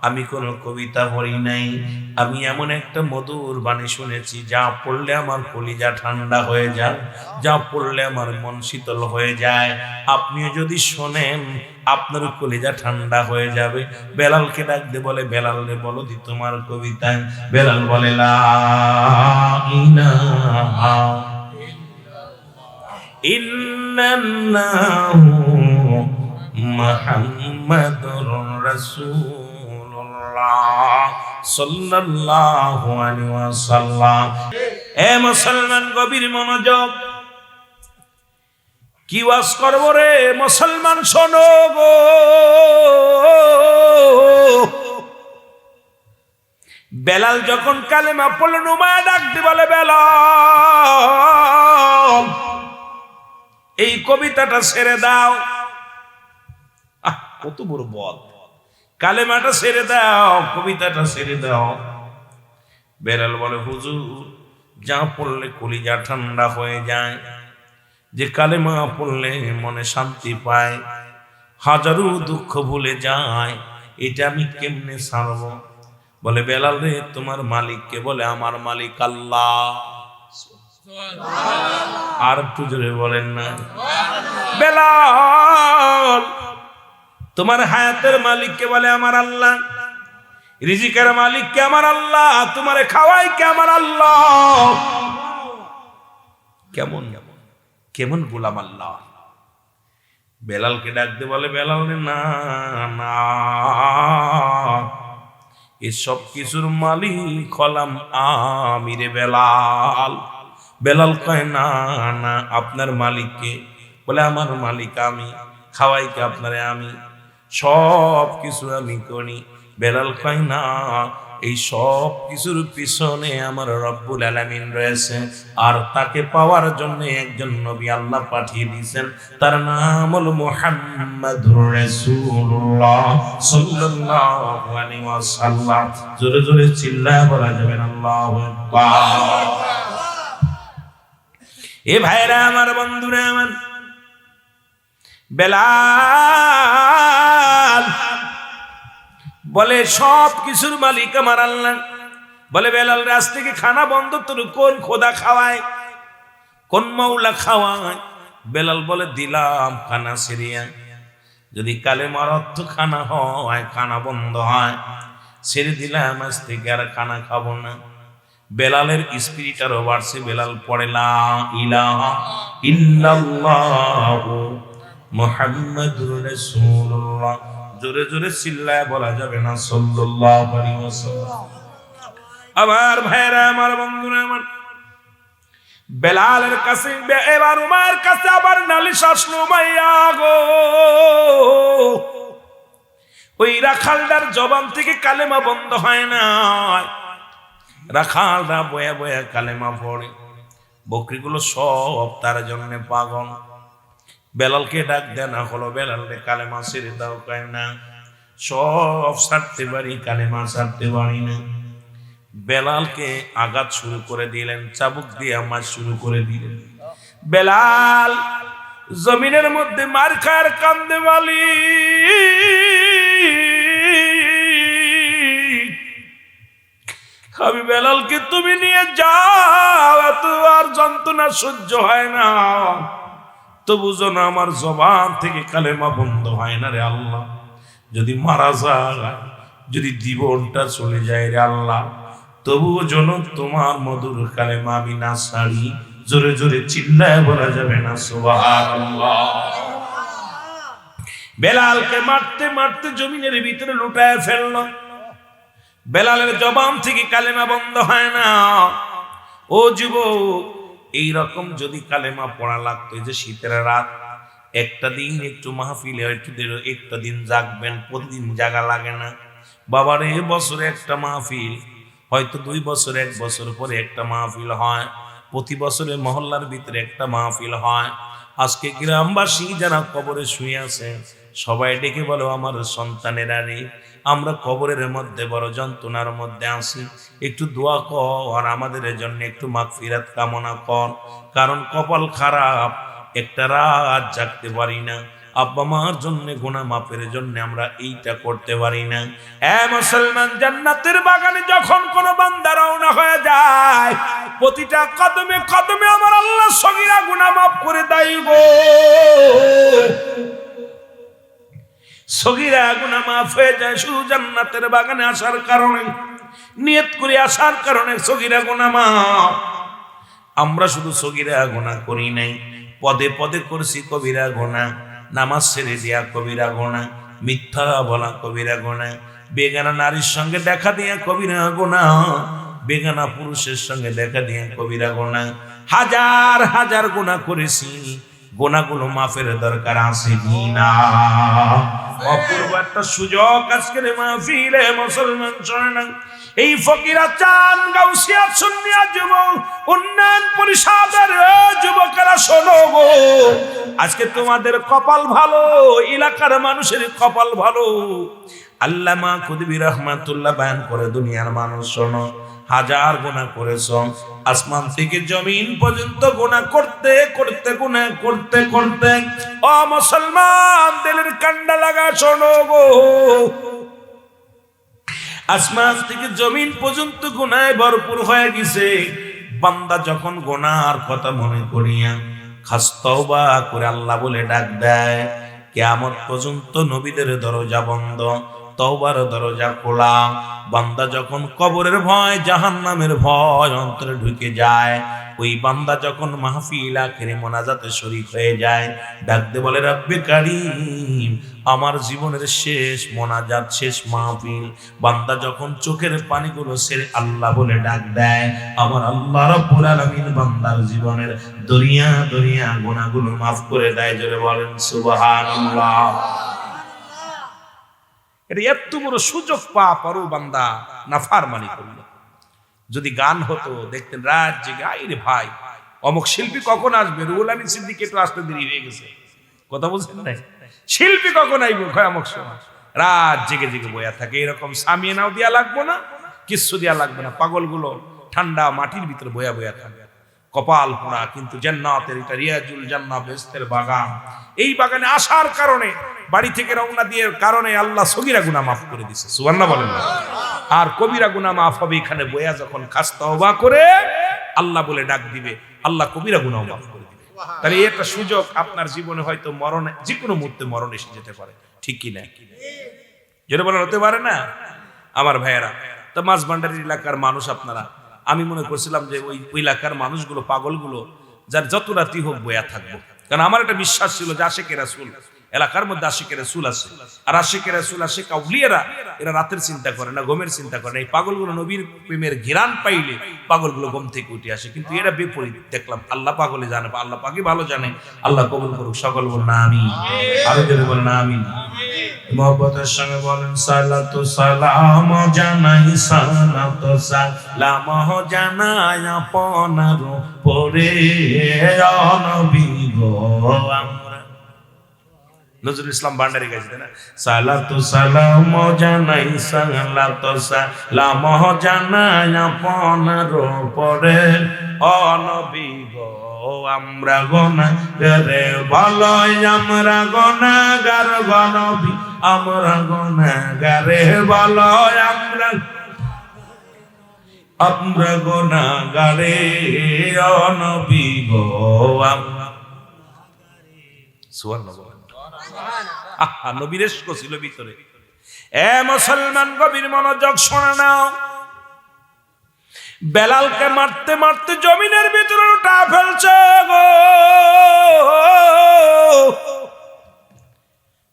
আমি কোনো কবিতা পড়ি নাই, আমি এমন একটা মধুর বাণী শুনেছি যা পড়লে আমার কলিজা ঠান্ডা হয়ে যায়, যা পড়লে আমার মন শীতল হয়ে যায়। আপনিও যদি শোনেন আপনার কলিজা ঠান্ডা হয়ে যাবে। বেলালকে ডাক দিয়ে বলে, বেলাল রে বলো দি তোমার কবিতা। বেলাল বলে লা ইলাহা ইল্লাল্লাহু মুহাম্মাদুর রাসূলুল্লাহ সাল্লাল্লাহু আলাইহি ওয়াসাল্লাম। এ মুসলমান গভীর মনোযোগ, কি ওয়াজ করব রে মুসলমান শোনো গো। বেলাল যখন কালেমা পড়লেন, উমায়া ডাক দিয়ে বলে, বেলাল এই কবিতাটা ছেড়ে দাও। কত বড় বল, কালেমাটা ছেড়ে দাও, কবিতাটা ছেড়ে দাও। বেলাল বলে, হুজুর যা পড়লে কলিজা ঠান্ডা হয়ে যায়, যে কালেমা পড়লে মনে শান্তি পায়, হাজারো দুঃখ ভুলে যায়, এটা আমি কেমনে ছাড়ব? বলে বেলাল রে, তোমার মালিককে? বলে আমার মালিক আল্লাহ। আর একটু জোরে বলেন না। বেলাল তোমার হায়াতের মালিককে? বলে আমার আল্লাহ। রিজিকের মালিককে? আমার আল্লাহ। তোমারে খাওয়াই কে? আমার আল্লাহ। কেমন কেমন গোলাম আল্লাহ। বেলালকে ডাকতে বলে, বেলাল রে না না, এসব কিছুর মালিক হলাম আমি রে বেলাল। বেলাল কয় না না, আপনার মালিককে? বলে আমার মালিক আমি, খাওয়াই কে আপনারে? আমি, সব কিছু আমি করি। বেলাল কয় না, এই সব কিছুর পিছনে আমার রব্বুল আলামিন রয়েছে, আর তাকে পাওয়ার জন্য একজন নবী আল্লাহ পাঠিয়ে দিয়েছেন, তার নাম হলো মুহাম্মাদুর রাসূলুল্লাহ সাল্লাল্লাহু আলাইহি ওয়াসাল্লাম। জোরে জোরে চিল্লায় বলা যাবে আল্লাহু আকবার। এ ভাইরা আমার, বন্ধুরা আমার, বেলাল বলে সব কিছুর মালিক আমার আল্লাহ। বলে বেলাল রাজ থেকে খানা বন্ধ, তোর কোন খোদা খাওয়ায়, কোন মাওলা খাওয়ায়? বেলাল বলে দিলাম খানা সিরিয়া, যদি কালেমার অর্থ খানা হয়, খানা বন্ধ হয়, ছেড়ে দিলাম আজ থেকে আর খানা খাবো না। বেলালের স্পিরিট আরো বাড়ছে। বেলাল পড়ে লা ইলাহা ইল্লাল্লাহু মুহাম্মাদুর রাসূলুল্লাহ। জোরে জোরে চিল্লায় বলা যাবে না সাল্লাল্লাহু আলাইহি ওয়াসাল্লাম। আমার ভাইরা আমার, বন্ধুরা আমার, বেলালের কাছে এবার উমার কাছে আবার নালিশ আসলো। উমাইয়া গো, ওই রাখালদার জবান থেকে কালেমা বন্ধ হয় না। রাখালরা বয়া বয়া কালেমা পড়ে, বকরিগুলো সব তার জন্য পাগল। বেলালকে ডাক দেনা হলো, বেলাল রে কালেমা ছেড়ে দাও। কয় না, সব ছাড়তে পারি, কালেমা ছাড়তে পারি না। বেলালকে আঘাত শুরু করে দিলেন, চাবুক দিয়ে মার শুরু করে দিলেন। বেলাল জমিনের মধ্যে মার খার কান্দে, মালিক আমি বেলালকে তুমি নিয়ে যাও, এত আর যন্ত্রণা সহ্য হয় না। তবু যেন আমার জবান থেকে কালেমা বন্ধ হয় না রে আল্লাহ। যদি মারা যায়, যদি জীবনটা চলে যায় রে আল্লাহ, তবুও যেন তোমার মধুর কালেমা আমি না ছাড়ি। জোরে জোরে চিল্লায় বলা যাবে না সুবহানাল্লাহ। বেলালকে মারতে মারতে জমিনের ভিতরে লুটায় ফেললো। বেলালের জবান থেকে কালেমা বন্ধ হয় না। ও যুবক, এইরকম যদি কালেমা পড়া লাগতো, এই যে শীতের রাত, একটা দিন একটু মাহফিলে একটা দিন জাগবেন, প্রতিদিন জাগা লাগে না বাবার। এ বছরে একটা মাহফিল, হয়তো 2 বছর 1 বছর পরে একটা মাহফিল হয়, প্রতি বছরে মহল্লার ভিতরে একটা মাহফিল হয়। আজকে গ্রামবাসী যারা কবরে শুয়ে আছে সবাই ডেকে বলো, আমার সন্তানেরা রে, আমরা কবরের মধ্যে বড় যন্ত্রণার মধ্যে আছি, একটু দোয়া কর আমাদের জন্য, একটু মাগফিরাত কামনা কর, কারণ কপাল খারাপ, একটা রাত জাগতে পারি না, আব্বা মার জন্য গুনাহ মাফের জন্য আমরা এইটা করতে পারি না। এ মুসলমান, জান্নাতের বাগানে যখন কোন বান্দা রওনা হয়ে যায়, প্রতিটা কদমে কদমে আমার আল্লাহ সগীরা গুনাহ মাফ করে দেয় গো। সগীরা গুনাহ মাফ হয়ে যায় শুধু জান্নাতের বাগানে আসার কারণে, নিয়ত করে আসার কারণে সগীরা গুনাহ মাফ। আমরা শুধু সগীরা গুনাহ করি নাই, পদে পদে করছি কবিরা গুনাহ, নামাজ ছেড়ে দিয়া কবিরা গুনাহ, মিথ্যা বলা কবিরা গুনাহ, বেগানা নারীর সঙ্গে দেখা দিয়া কবিরা গুনাহ, বেগানা পুরুষের সঙ্গে দেখা দিয়া কবিরা গুনাহ, হাজার হাজার গুনাহ করেছি। গুনাহগুলো মাফের দরকার আছে কিনা? অপূর্ব একটা সুযোগ আজকের মাহফিলে মুসলমান শোনেন। এই ফকিরা চান গাউসিয়া সুন্নিয়া যুবক উন্নয়ন পরিষদের যুবকেরা শোনো গো, আজকে তোমাদের কপাল ভালো, এলাকার মানুষের কপাল ভালো। আল্লামা কুতুবী রাহমাতুল্লাহ বয়ান করে, দুনিয়ার মানুষ শোনো, হাজার গুনাহ করেছ, আসমান থেকে জমিন পর্যন্ত গুনাহ করতে করতে গুনাহ করতে করতে, ও মুসলমান দিলের কান্ডা লাগা শোনো গো, আসমান থেকে জমিন পর্যন্ত গুনাহে ভরপুর হয়ে গেছে। বান্দা যখন গুনার কথা মনে করিয়া খাস তওবা করে আল্লাহ বলে ডাক দেয়, কিয়ামত পর্যন্ত নবীদের দরজা বন্ধ, তওবার দরজা খোলা। বান্দা যখন কবরের ভয়, জাহান্নামের ভয় অন্তরে ঢুকে যায়, ওই বান্দা যখন মাহফিল আখিরে মোনাজাতে শরীক হয়ে যায়, ডাকতে বলে, রব্বে কারীম, আমার জীবনের শেষ মোনাজাত, শেষ মাহফিল। বান্দা যখন চোখের পানিগুলো ছেড়ে আল্লাহ বলে ডাক দেয়, আমার আল্লাহ রাব্বুল আলামিন বান্দার জীবনের দরিয়া দরিয়া গুনাহগুলো মাফ করে দেয়। জোরে বলেন সুবহানাল্লাহ। এটা এত বড় সুযোগ পাওয়ার পরও বান্দা নাফরমানি করলো। যদি গান হতো দেখতেন রাত জেগে, আইরে ভাই অমুক শিল্পী কখন আসবে, রুহুল আমিন সিদ্দিকী তো আসতে দেরি হয়ে গেছে, কথা বলছেন না, শিল্পী কখন আইব, অমুক সময় রাত জেগে জেগে বয়া থাকে। এরকম সামিয়ানাও দেয়া লাগবো না, কিচ্ছু দেয়া লাগবে না, পাগলগুলো ঠান্ডা মাটির ভিতরে বয়া বয়া থাকে, কপাল পোড়া। কিন্তু জান্নাতের এটা রিয়াজুল জান্নাহ, বেহেশতের বাগান, এই বাগানে আসার কারণে, বাড়ি থেকে রওনা দিয়ে কারণে আল্লাহ সগীরা গুনাহ মাফ করে দিয়েছে, সুবহানাল্লাহ বলেন না। আর কবিরা গুনাহ মাফ হবে এখানে বয়া যখন খাস তওবা করে আল্লাহ বলে ডাক দিবে, আল্লাহ কবিরা গুনাহ মাফ করে দিবে। তাহলে এই একটা সুযোগ আপনার জীবনে হয়তো মরণ, যে কোনো মুহূর্তে মরণ এসে যেতে পারে, ঠিক কি না? যেটা বলেন হতে পারে না আমার ভাইয়েরা। তো মাঝভান্ডারি এলাকার মানুষ আপনারা, আমি মনে করছিলাম যে ওই এলাকার মানুষগুলো, পাগলগুলো, যার যত রাতি হোক বয়া থাকবো, কারণ আমার একটা বিশ্বাস ছিল যে আশিকে রাসূল, এলাকার মধ্যে আশিকে রাসূল আছে, আর আশিকে রাসূল, আশিক আউলিয়ারা, এরা রাতের চিন্তা করে না, ঘুমের চিন্তা করে না। এই পাগলগুলো নবীর প্রেমের ঘিরান পাইলে পাগলগুলো ঘুম থেকে উঠে আসে, কিন্তু এরা বিপরীত দেখলাম। আল্লাহ পাগলে জানে, আল্লাহ পাকই ভালো জানে। আল্লাহ কবুল করুক, সকল বল না আমিন, আরো জোরে বল না আমিন। মহব্বতের সঙ্গে বলেন, সালাতু সালাম জানাই, সালাতু সালাম জানাই আপনার উপরে, নবী গো আমরা। নজরুল ইসলাম ভান্ডারী গাইছে না, সালাতু সালাম জানাই, সালাতু সালাম জানাই আপনার উপরে, নবী গো আমরা গুনাহগারে ভালোই, আমরা গুনাহগার গো নবী, আমরা গুনাহগারে ভালোই, আমরা গুনাহগারে নবী গো আমরা। সুবহানাল্লাহ। আহা, নবীর ইশক ছিল ভিতরে। এ মুসলমান, গভীর মনোযোগ শোনা নাও। বেলালকে মারতে মারতে জমিনের ভিতরে উঠা ফেলছে গো।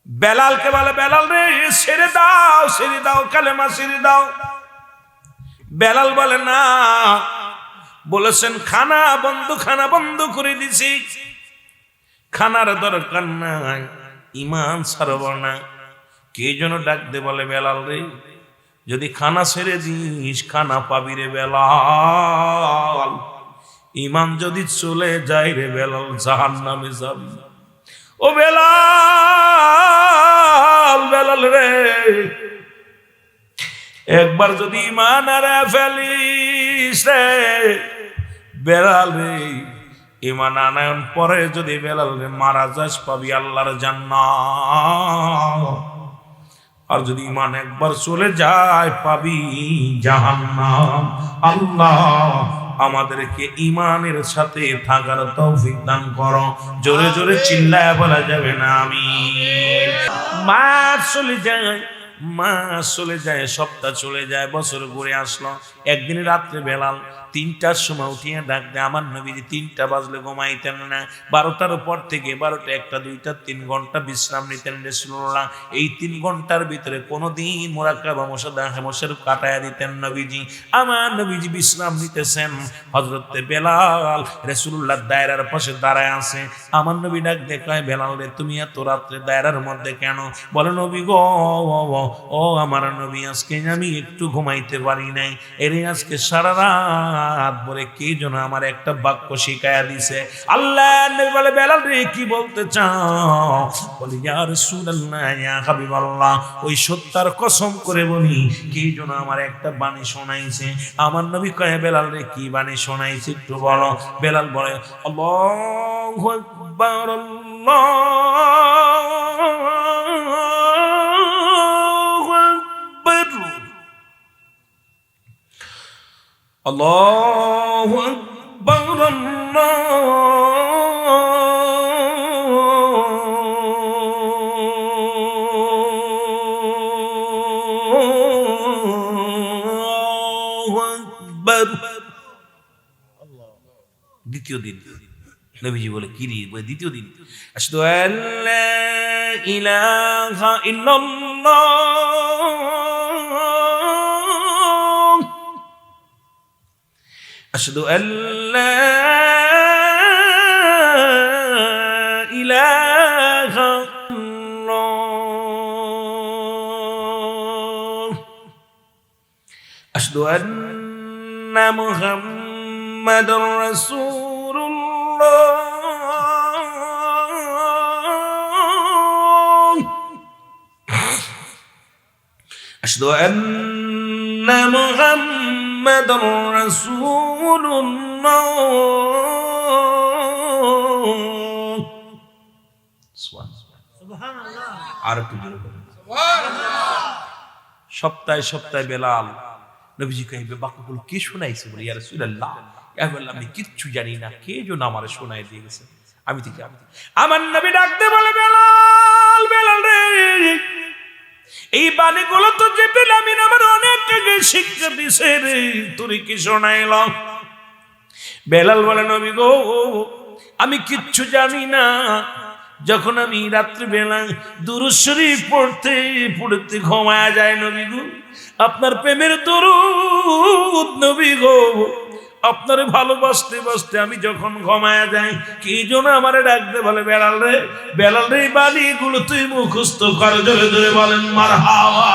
বেলালকে বলে, বেলাল রে ছেড়ে দাও, ছেড়ে দাও, কালেমা ছেড়ে দাও। বেলাল বলে, না, বলেছেন খানা বন্ধ করে দিছি, খানার দরকার নাই, ঈমান ছাড়ব না। কে যেন ডাক দে বলে, বেলাল রে যদি খানা ছেড়ে দিস খানা পাবি রে বেলাল, ঈমান যদি চলে যায় রে বেলাল জাহান্নামে যাবি। ও বেলাল রে একবার যদি ঈমান হারা ফেলিস রে বেলাল রে, ঈমান আনায়ন পরে যদি বেলাল রে মারা যাস পাবি আল্লাহর জান্নাত, আর যদি ঈমান একবার চলে যায় পাবি জাহান্নাম। আল্লাহ আমাদেরকে ঈমানের সাথে থাকার তৌফিক দান করো। জোরে জোরে চিল্লায় বলা যাবে না আমিন। মাস চলে যায়, সপ্তাহ চলে যায়, বছর ঘুরে আসলো। একদিন রাত্রে বেলাল 3টার সময় উঠিয়ে ডাক দেয়। আমার নবীজি 3টা বাজলে ঘুমাইতেন না, 12টার পর থেকে 12টা 1টা 2টা 3 ঘন্টা বিশ্রাম নিতেন রাসূলুল্লাহ। এই 3 ঘন্টার ভিতরে কোনোদিন মুরাকাবা মোশার কাটায়া দিতেন নবীজি। আমার নবীজি বিশ্রাম নিতেছেন, হযরত বেলাল রাসূলুল্লাহ দায়রার পাশে দাঁড়ায় আছে। আমার নবী ডাক দিয়ে কয়, বেলাল রে তুমি এত রাত্রে দায়রার মধ্যে কেন? বলে, নবী গো ও আমার নবী আজকে আমি একটু ঘুমাইতে পারি নাই, এরে আজকে সারা রাত ভরে কে যেন আমার একটা বাক্য শিখায়া দিছে। আল্লাহ নবী বলে, বেলাল রে কি বলতে চাও? বলে, ইয়া রাসূলুল্লাহ ইয়া হাবিবাল্লাহ, ওই সত্যার কসম করে বলি কে যেন আমার একটা বাণী শোনাইছে। আমার নবী কয়, বেলাল রে কি বাণী শোনাইছে একটু বলো। বেলাল বলে, আল্লাহু আকবার আল্লাহু আকবার আল্লাহু আকবার। দ্বিতীয় দিন নবীজি বলে, কি রে? দ্বিতীয় দিন, আশহাদু আল্লা ইলাহা ইল্লাল্লাহ, আশহাদু আল্লা ইলাহা ইল্লাল্লাহ, আশহাদু আন্না মুহাম্মাদুর রাসূলুল্লাহ, আশহাদু আন্না মুহাম্মাদুর রাসূলুল্লাহ। সুবহানাল্লাহ। আর একটু জোরে বলুন সুবহানাল্লাহ। সপ্তাহে সপ্তাহে বেলাল নবীজি কইবে বাক্যগুলো কে শোনাইছে? বলে, ইয়া রাসূলুল্লাহ আমি কিচ্ছু জানি না, কে যেন আমারে শোনায় দিয়ে গেছে। আমি থেকে আমার নবী ডাকতে বলে, বেলাল রে এই বাণীগুলো তো জিবরিল আমিন আমার অনেক আগে শিক্ষা দিছে রে, তুই কি শোনাইলাম? বেলাল বলে, নবী গো আমি কিচ্ছু জানি না। যখন আমি রাত্রি বেলা দুরূদ শরীফ পড়তে ঘুমায়া যায় নবী গো, আপনার প্রেমের দরুদ নবী গো, আপনারে ভালোবাসতে বাসতে আমি যখন ঘুমায়া যাই, কি জন্য আমারে ডাকতে বলে, বেলাল রে এই বাণীগুলো তুই মুখস্থ কর। জোরে জোরে বলেন মারহাবা।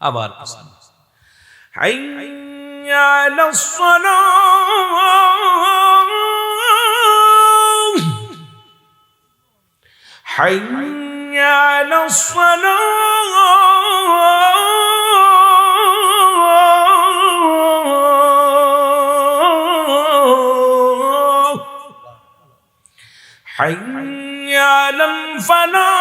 আবার হাইয়া আলাস সালাহ, হাইয়া আলাস সালাহ, হাইয়া আলাল ফালাহ।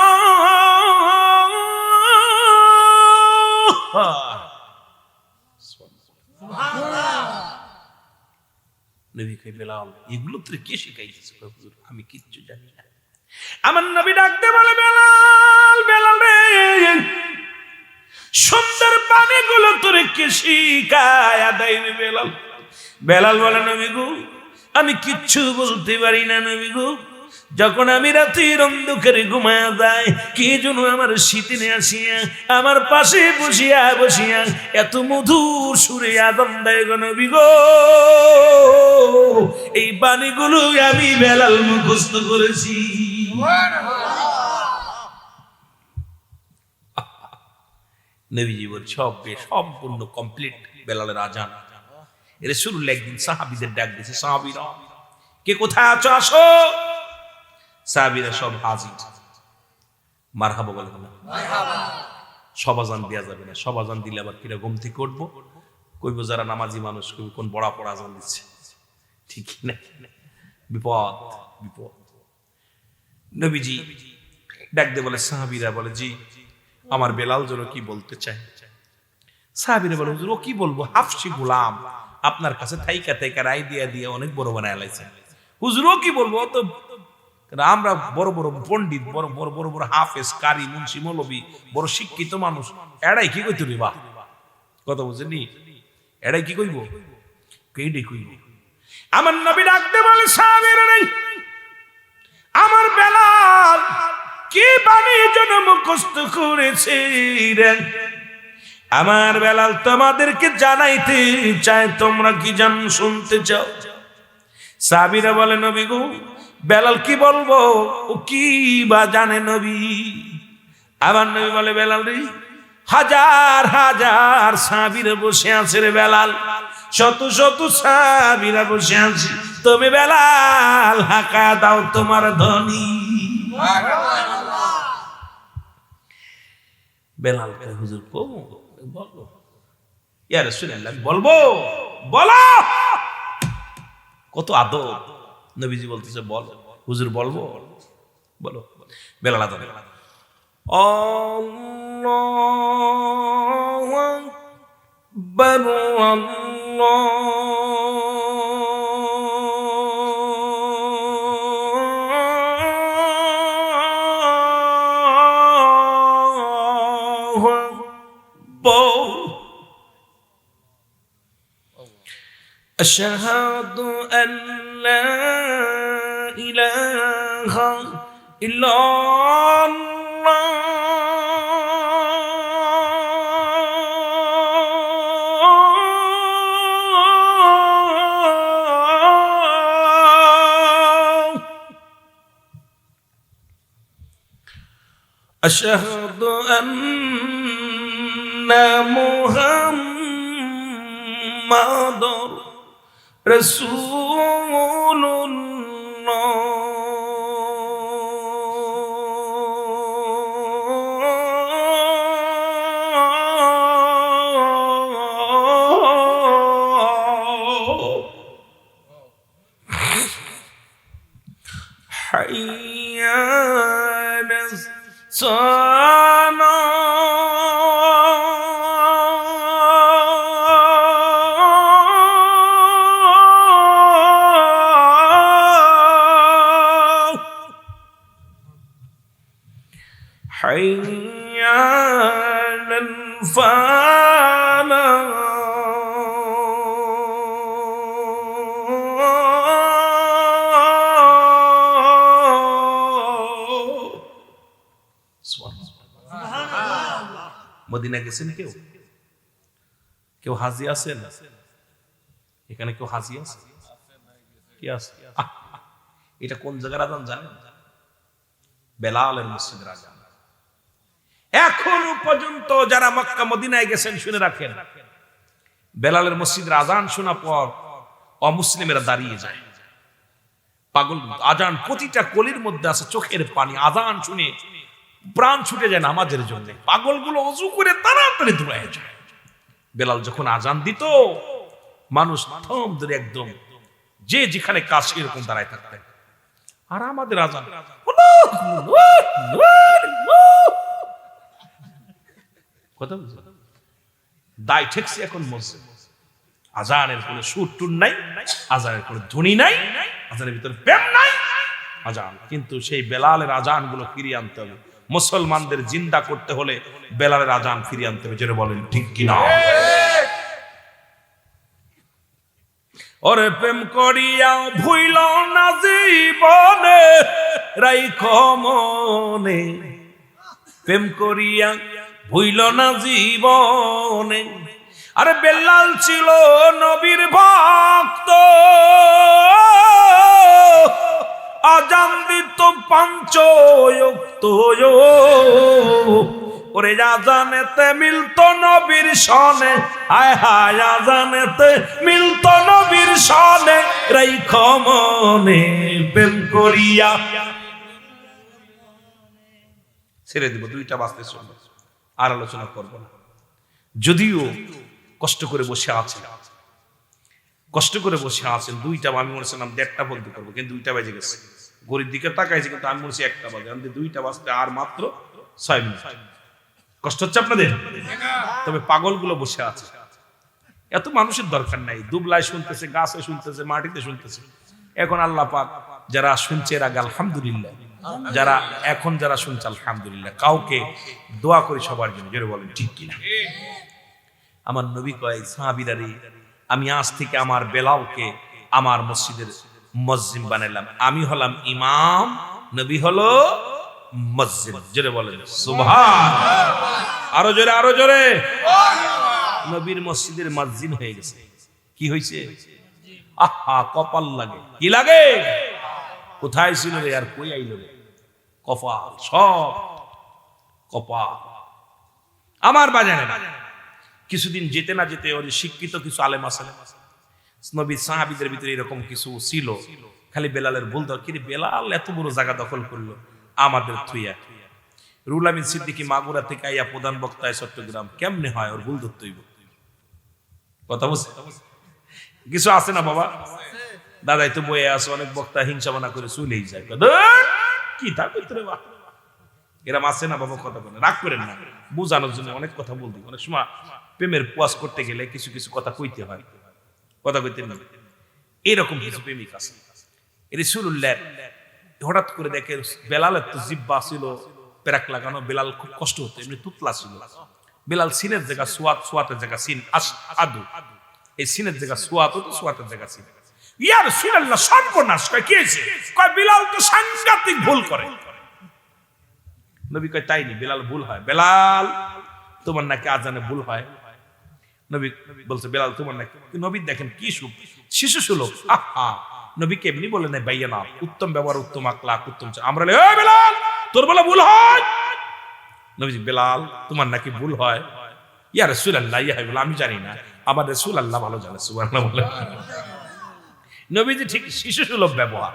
নবী কই, বেলাল এগুলো তোরে কে শিখাইছে? হুজুর আমি কিচ্ছু জানি না। আমার নবী ডাকতে বলে, বেলাল রে সুন্দর বাণীগুলো তোরে কে শিখায়া দেয়? বেলাল বলে, নবী গো আমি কিচ্ছু বলতে পারি না নবী গো, যখন আমি রাতের অন্ধকারে ঘুমায়া যাই, কে যেন আমার শীতে আসিয়া আমার পাশে বসিয়া বসিয়া এত মধুর সুরে আযান দেয় গো নবী গো। এই বাণীগুলো আমি বেলাল মুখস্থ করেছি। নবীজি বল সব সম্পূর্ণ কমপ্লিট বেলালের আযান। রাসূলুল্লাহ একদিন সাহাবীদের ডাক দিয়েছে, সাহাবীরা কে কোথায় আছো আসো। সাহাবীরা সব হাজির। মারহাবা বলে না, মারহাবা। সব আযান দেয়া যাবে না, সব আযান দিলে আবার কিরা ঘুম থেকে উঠবো, কইব যারা নামাজি মানুষ কইব কোন বড়া পড়া আযান দিচ্ছে, ঠিক না? বিপদ বিপদ। নবীজি ডাক দিয়ে বলে, সাহাবীরা বলে জি আমার বেলাল যেন কি বলতে চায়। সাহাবীরা বলে হুজুর ও কি বলবো, হাফসি গোলাম আপনার কাছে থাইকা থাইকা রায় দিয়া দিয়ে অনেক বড় বানায় লাইছে। হুজুর ও কি বলবো, তো আমরা বড় বড় পণ্ডিত, বড় বড় বড় বড় হাফেজ কারি মুন্সি মৌলবী বড় শিক্ষিত মানুষ, এড়াই কি কইতে রে বা কথা বুঝেনি, এড়াই কি কইব, কেডে কইব। আমার নবী ডাকতে বলে সাহাবীরা নেই, আমার বেলাল কি বাণী যেন মুখস্থ করেছে রে, আমার বেলাল তোমাদেরকে জানাইতে চায়, তোমরা কি জান শুনতে চাও? সাহাবীরা বলে নবী গো বেলাল কি বলবো, ও কি বা জানে নবী? আবার নবী বলে বেলাল রে হাজার হাজার সাহাবীরা বসে আছে রে বেলাল, শত শত সাহাবীরা বসে আছে, তুমি বেলাল হাঁকা দাও তোমার ধ্বনি। বেলাল কয় হুজুর বলবো, ইয়া রাসূলুল্লাহ বলবো, বলো। কত আদব। নবীজি বলতেছে বল হুজুর বলবো, বলো। বেলাল আদব, আল্লাহু আকবার আল্লাহু আকবার আশহাদু আল্লা ইলাহা ইল্লাল্লাহ আশহাদু আন্না মুহাম্মাদুর রাসূলুল্লাহ। হাইয়া আলাস সালাহ حي على الفلاح মদিনা গেছেন কেউ? কেউ হাজি আছেন এখানে? কেউ হাজি আছে? কি আছে? এটা কোন জায়গার আযান জানেন? বেলালের মসজিদের আযান। এখনো পর্যন্ত যারা মক্কা মদিনায় গেছেন শুনে রাখেন, বেলালের মসজিদের আযান শোনা পর অমুসলিমেরা দাঁড়িয়ে যায়। পাগল আযান প্রতিটা কলির মধ্যে আছে চোখের পানি, আযান শুনে প্রাণ ছুটে যায় নামাজের জন্য। পাগলগুলো ওযু করে তাড়াতাড়ি দৌড়ায় যায়। বেলাল যখন আযান দিত মানুষ থম ধরে একদম যে যেখানে কাজ এরকম দাঁড়ায় থাকতেন। আর আমাদের আযান কথা বুঝলেন? দায় ঠেকছে এখন মসজিদ। আযানের কোনো সুর টুর নাই, আযানের কোনো ধ্বনি নাই, আযানের ভিতরে প্রেম নাই। আযান কিন্তু সেই বেলালের আযান গুলো ফিরিয়ে আনতে হবে। মুসলমানদের জিন্দা করতে হলে বেলালের আযান ফিরিয়ে আনতে হবে। যেটা বলেন ঠিক কিনা? ওরে প্রেম করিয়া ভুইল না জীবনে রাইখো মনে, প্রেম করিয়া ভুইল না জীবনে। আরে বেলাল ছিল নবীর ভক্ত, আজান দিত পাঞ্চ ওয়াক্ত, ওরে আজানেতে মিলতো নবীর সনে, হায় হায় আজানেতে মিলতো নবীর সনে, রাইখো মনে প্রেম করিয়া। ছেড়ে দিব, দুইটা বাজতে শুনবো, আর আলোচনা করবো না। যদিও কষ্ট করে বসে আছেন, কষ্ট করে বসে আছেন, দুইটা আমি মনে ছিলাম 1:30 বলতে করবো, কিন্তু 2টা বেজে গেছে। গরিব দিকে তাকাইছি, কিন্তু আমি মনে হচ্ছে 1টা বাজে, আমি 2টা বাজতে আর মাত্র 6 মিনিট। কষ্ট হচ্ছে আপনাদের? তবে পাগলগুলো বসে আছে, এত মানুষের দরকার নাই। দুবলায় শুনতেছে, গাছে শুনতেছে, মাটিতে শুনতেছে। এখন আল্লাহ পাক যারা শুনছে এর আগে আলহামদুলিল্লাহ, যারা এখন যারা শুনছে আলহামদুলিল্লাহ। কাউকে দোয়া করি সবার জন্য, জোরে বলেন ঠিক কিনা? আমার নবী কয় সাহাবীরারে, আমি আজ থেকে আমার বেলালকে আমার মসজিদের মুয়াজ্জিন বানাইলাম। আমি হলাম ইমাম, নবী হলো মুয়াজ্জিন। জোরে বলেন সুবহানাল্লাহ। আরো জোরে, আরো জোরে। নবীর মসজিদের মুয়াজ্জিন হয়ে গেছে। কি হইছে? আহা, কপাল লাগে। কি লাগে? কোথায় ছিল রে আর কই আইলো রে? কপাল, সব কপাল। আমার বাজানে কিছুদিন যেতে না যেতে ওই শিক্ষিত কিছু আলেম আছে, নবী সাহাবীদের ভিতরে এরকম কিছু ছিল, খালি বেলালের ভুল ধর, কিন্তু বেলাল এত বড় জায়গা দখল করলো আমাদের থুইয়া। রুহুল আমিন সিদ্দিকী মাগুরা থেকে আইয়া প্রধান বক্তায় চট্টগ্রাম, কেমনে হয় ওর ভুল ধরতে হইব? কথা বুঝছে? কিছু আছে না বাবা, দাদাই তো বয়ে আছে, অনেক বক্তা হিংসা বানা করে চলেই যায়। কি তার ভিতরে বা এরম আছে না বাবা? কথা বলে রাগ করেন না, বুঝানোর জন্য অনেক কথা বলতে। অনেক সময় প্রেমের পোয়াজ করতে গেলে কিছু কিছু কথা কইতে হয়, কথা কইতে না। এরকম কিছু প্রেমিক আছে। রাসূলুল্লাহ হঠাৎ করে দেখে বেলালের তো জিহ্বা ছিল পেরাক লাগানো, বেলাল খুব কষ্ট হতো, এমনি তুতলা ছিল। বেলাল সিনের জায়গা সুয়াত, সুয়াতের জায়গা সিন, আদু, এই সিনের জায়গা সুয়াত হতো, সুয়াতের জায়গা সিন। ইয়া রাসূলুল্লাহ সর্বনাশ! কয় কি হয়েছে? কয় বেলাল তো সাংঘাতিক ভুল করে। নবী কয় তাই নি, বেলাল ভুল হয়। বেলাল তোমার নাকি আজানে ভুল হয়? নবী বলছে বেলাল তোমার নাকি। নবী দেখেন কি শিশু সুলভ। আহা, নবী কেমনি বলে নাই ভাইয়া না, উত্তম ব্যবহার, উত্তম আকলাক, উত্তম। আমরা বলে এই বেলাল তোর বলে ভুল হয়? নবীজি বেলাল তোমার নাকি ভুল হয়? ইয়া রাসূলুল্লাহ, ইয়া হাবিবাল্লাহ, আমি জানি না, আমার রাসূলুল্লাহ ভালো জানে। সুবহানাল্লাহ বলে। নবীজি ঠিক শিশু সুলভ ব্যবহার।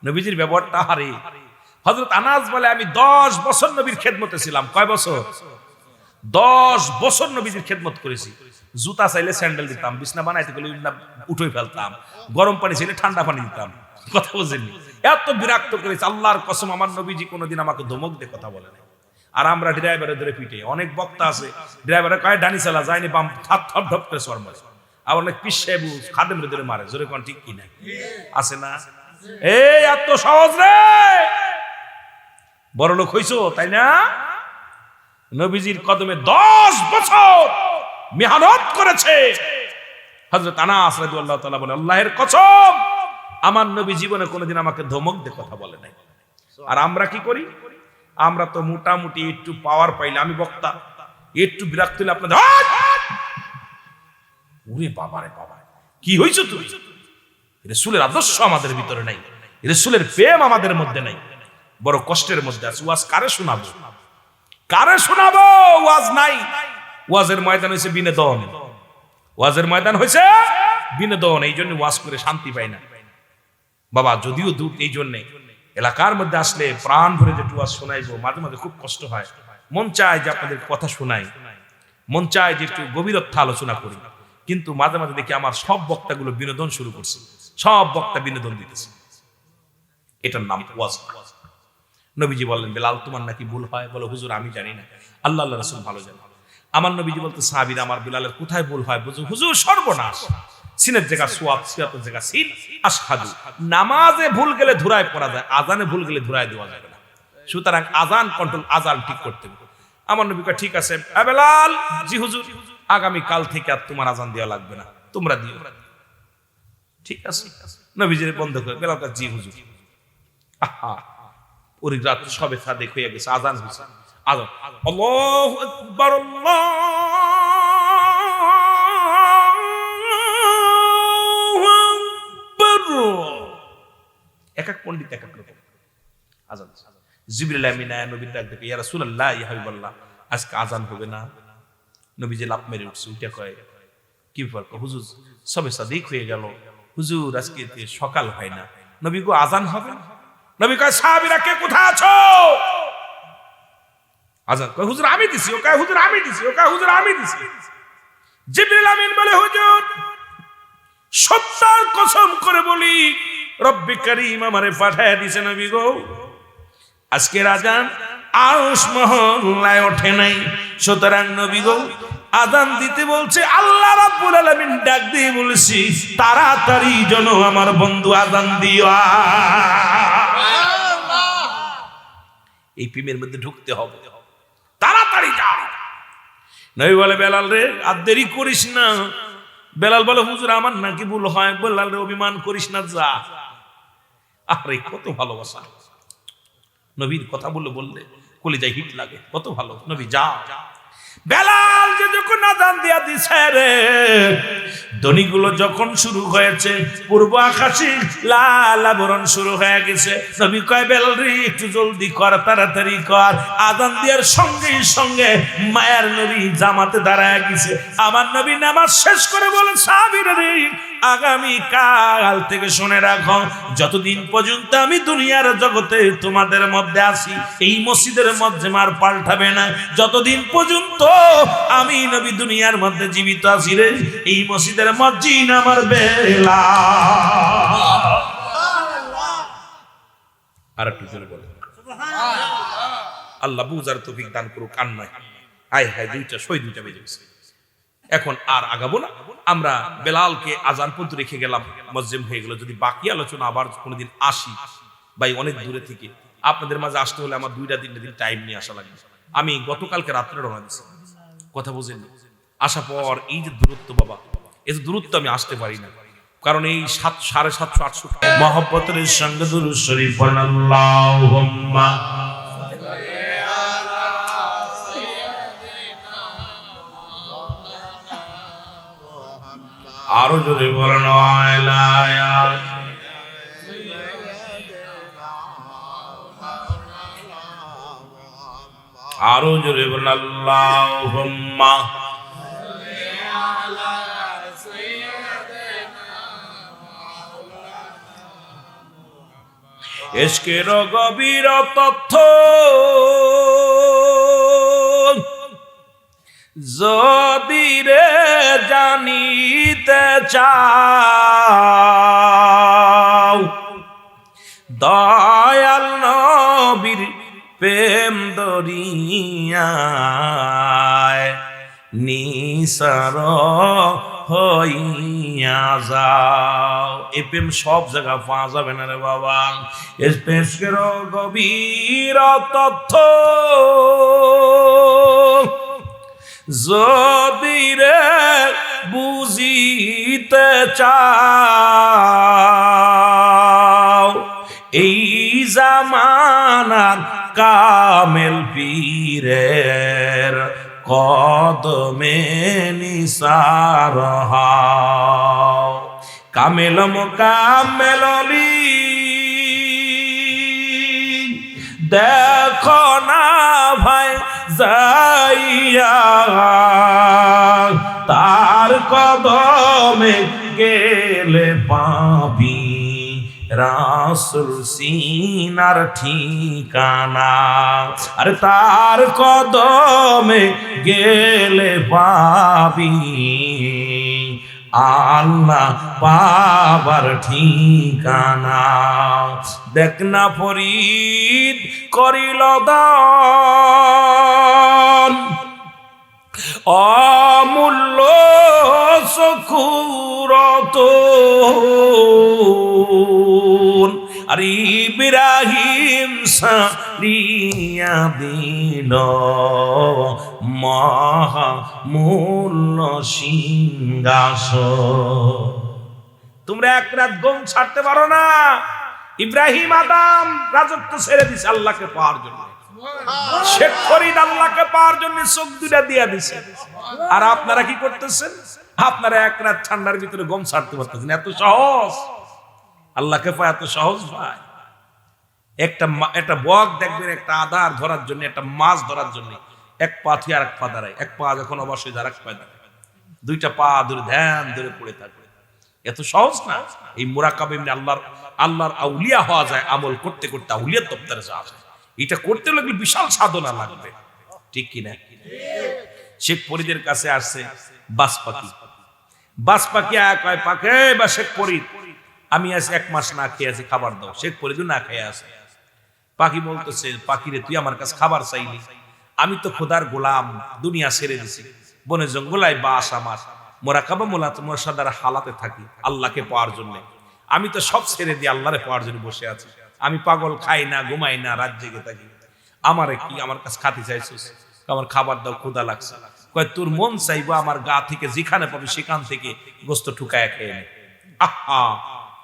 নবীজির ব্যবহারটা হারে। হযরত আনাস বলে আমি 10 বছর নবীর খেদমতে ছিলাম। কয় বছর? 10 বছর নবীজির খেদমত করেছি। জুতা চাইলে স্যান্ডেল দিতাম, বিছনা বানাইতে গেলে উঠে ফেলতাম, গরম পানি চাইলে ঠান্ডা পানি দিতাম। কথা বুঝেননি? এত বিরক্ত করেছি, আল্লাহর কসম আমার নবীজি কোনোদিন আমাকে ধমক দিয়ে কথা বলে নাই। আর আমরা ড্রাইভারে ধরে পিটে। অনেক বক্তা আছে ড্রাইভারে কয় ডানি চালা, যায়নি বাম, হাত থপ ঢপ করে সর মারে। আর অনেক পিস সাহেব খাদেমরে ধরে মারে। জোরে কোন ঠিক কি নাই? আছে না? এই এত সহজ রে, বড় লোক হইছো তাই না? নবীজির কদমে 10 বছর মেহনত করেছে। হযরত আনাস রাদিয়াল্লাহু তাআলা বলে আল্লাহর কসম আমার নবী জীবনে কোনোদিন আমাকে ধমক দিয়ে কথা বলে নাই। আর আমরা কি করি? আমরা তো মোটামুটি একটু পাওয়ার পাইলে, আমি বক্তা, একটু বিরক্ত হলে আপনাদের ওরে বাবা রে বাবা, কি হইছো তুই? রাসূলের আদর্শ আমাদের ভিতরে নাই, রাসূলের প্রেম আমাদের মধ্যে নাই, বড় কষ্টের মধ্যে আছে। ওয়াজ কারে শোনাবো? কারে শোনাবো? ওয়াজ নাই। ওয়াজের ময়দান হয়েছে বিনোদন, ওয়াজের ময়দান হয়েছে বিনোদন। এই জন্য ওয়াজ করে শান্তি পাই না বাবা। যদিও দূর, এই জন্যে এলাকার মধ্যে আসলে প্রাণ ভরে যে ওয়াজ শোনাইবো, মাঝে মাঝে খুব কষ্ট হয়। মন চায় যে আপনাদের কথা শোনাই, মন চায় যে একটু গভীরত্ব আলোচনা করি, কিন্তু মাঝে মাঝে দেখি আমার সব বক্তাগুলো বিনোদন শুরু করছে, সব বক্তা বিনোদন দিতেছে। এটার নাম ওয়াজ। নবীজি বললেন বেলাল তোমার নাকি ভুল হয়? বলে হুজুর আমি জানি না, আল্লাহ রাসূল ভালো জানেন। আমার নবীজি বলতে সাহাবীরা আমার বেলালের কোথায় ভুল হয়? বুঝুন হুজুর সর্বনাশ, সিনের জায়গা সুয়াব, সিয়াতের জায়গা সিন, আশহাদু। নামাজে ভুল গেলে ধুরায় পড়া যায়, আজানে ভুল গেলে ধুরায় দেওয়া যাবে না। সুতরাং আজান কন্ট্রোল, আজান ঠিক করতে হবে। আমার নবী কয় ঠিক আছে। বেলাল জি হুজুর, আগামী কাল থেকে আর তোমার আজান দেওয়া লাগবে না, তোমরা দিও। ঠিক আছে, নবীজির বন্ধ করে বেলাল কাছে, জি হুজুর। আহা, ওই রাত সবে সাদেক হয়ে গেছে, আজান হয়েছে, আজান, আল্লাহু আকবার, আল্লাহু আকবার। এক এক পণ্ডিত এক এক রকম আজান। জিবরিল আমিন আয়া নবীর ডাক দেখে, ইয়া রাসূলুল্লাহ, ইয়া হাবিবাল্লাহ, আজকে আজান হবে না? নবীজি লাফ মেরে উঠছে, উঠে কয়, কি ব্যাপার? হুজুর সবে সাদেক হয়ে গেল, হুজুর আজকে সকাল হয় না, নবী গো আজান হবে না? নবী কয়, সাহাবীরা কে কোথায় আছো? আজান কয়, হুজুর আমি দিছি। ও কয়, হুজুর আমি দিছি। ও কয়, হুজুর আমি দিছি। জিবরিল আমিন বলে, হুজুর সত্যার কসম করে বলি, রব্বে কারীম আমারে পাঠায় দিছে নবী গো, আজকের আজান আরশ মহল্লায় ওঠে নাই, সুতরাং নবী গো আজান দিতে বলছে, আল্লাহ রাব্বুল আলামিন ডাক দিয়ে বলেছি, তাড়াতাড়ি যেন আমার বন্ধু আজান দিও। এই প্রেমের মধ্যে ঢুকতে হবে, তাড়াতাড়ি যা। নবী বলে, বেলাল রে আর দেরি করিস না। বেলাল বলে, হুজুর আমার নাকি ভুল হয়? বেলাল রে অভিমান করিস না, যা। আরে কত ভালোবাসা, নবীর কথা বললে কলিজায় হিট লাগে, কত ভালো। নবী যা। বেলাল যে যখন আযান দিয়া দিছে রে, ধ্বনিগুলো যখন শুরু হয়েছে, পূর্ব আকাশে লাল আবরণ শুরু হয়ে গেছে। নবী কয়, বেলাল রে একটু জলদি কর, তাড়াতাড়ি কর। আযান দেওয়ার সঙ্গে সঙ্গে মায়ার নবী জামাতে দাঁড়ায় গেছে। আমার নবী নামাজ শেষ করে বলে, সাহাবীরা রে আগামী কাল থেকে শুনে রাখো, যতদিন পর্যন্ত আমি দুনিয়ার জগতে তোমাদের মধ্যে আছি, এই মসজিদের মধ্যে মার পাল্টাবে না। যতদিন পর্যন্ত আমি নবী দুনিয়ার মধ্যে জীবিত আছি রে, এই মসজিদের মসজিদ আমার বেলাল। আর একটু জোরে বলে আল্লাহ বুঝার তৌফিক দান করুক। কান্নায় আয় হায়, দুইটা বেজে গেছে। এখন আর আগাবো না, আমরা বেলালকে আজান পর্যন্ত রেখে গেলাম, মজজেম হয়ে গেল। যদি বাকি আলোচনা আবার কোনোদিন আসি, ভাই অনেক দূরে থেকে আপনাদের মাঝে আসতে হলে আমার 2-3 দিন টাইম নিয়ে আসা লাগবে। আমি গতকালকে রাত্রে রওনা দিয়েছি, কথা বুঝেন। আসা পর এই যে দূরত্ব, বাবা এই যে দূরত্ব, আমি আসতে পারি না, কারণ এই 700-800 মহব্বতের সঙ্গে দুরূদ শরীফ পড়েন, আল্লাহুম্মা আরো জোরে বলেন, আরো জোরে বলেন, আল্লাহুম্মা ইশকের গভীর তথ্য যদি রে জানিতে চাও, দয়াল নবীর প্রেম দরিয়ায় নিসার হইয়া যাও। এই প্রেম সব জায়গা পাওয়া যাবে না রে বাবা। ইশকের গভীর তথ্য যদি রে বুঝিতে চাও, এই জামানার কামেল পীরের কদমে নিসার হও। কামেল মোকামেল অলি দেখো না ভাই যাইয়া, তার কদমে গেলে পাবি রাসূল সিনার ঠিকানা। আরে তার কদমে গেলে পাবি আল্লাহ পাবার ঠিকানা। দেখ না ফরিদ করিল দান, অমূল্য সখুরত, আর ইব্রাহিম সারিয়া দিল মহামূল্য সিংহাসন। তো তোমরা এক রাত ঘুম ছাড়তে পারো না। ইব্রাহিম আদম রাজত্ব ছেড়ে দিছে আল্লাহকে পাওয়ার জন্য, শেখ ফরিদ আল্লাহকে পাওয়ার জন্য চোখ দুটা দিয়ে দিছে। আর আপনারা কি করতেছেন? আপনারা এক রাত ঠান্ডার ভিতরে ঘুম ছাড়তে পারতেছেন? এত সহজ আল্লাহকে পাওয়া, এত সহজ ভাই। একটা বক দেখবেন একটা আদার ধরার জন্য, একটা মাছ ধরার জন্য এক পা থেকে আর এক পা দাঁড়ায়, এক পা যখন অবশ্যই আর এক পা দাঁড়ায়, দুইটা পা ধরে ধ্যান ধরে পড়ে থাকবে। এত সহজ না। এই মুরাকাবা এমনি আল্লাহর আউলিয়া হওয়া যায়, আমল করতে করতে আউলিয়ার দপ্তরে যাওয়া যায়। এটা করতে লাগলে বিশাল সাধনা লাগবে, ঠিক কিনা? শেখ ফরিদের কাছে আসছে বাস পাখি। বাস পাখি কয় পাখে বা শেখ ফরিদ, আমি আজ 1 মাস না খেয়ে আছি, খাবার দাও। শেখ ফরিদও না খেয়ে আছে। পাখি বলতেছে, পাখিরে তুই আমার কাছে খাবার চাইলি, আমি তো খোদার গোলাম, দুনিয়া ছেড়ে দিছি, বনে জঙ্গলায় বাস আমার, মুরাকাবা মুরাসাদার হালাতে থাকি আল্লাহকে পাওয়ার জন্য। আমি তো সব ছেড়ে দিয়ে আল্লাহরে পাওয়ার জন্য বসে আছি। আমি পাগল, খাই না, ঘুমাই না, রাত জেগে থাকি। আমারে কি আমার কাছে খাতে চাইছিস? আমার খাবার দাও, ক্ষুধা লাগছে। কয় তোর মন চাইবো আমার গা থেকে যেখানে পাবি সেখান থেকে গোস্ত ঠুকায় খেয়ে নে। আহা,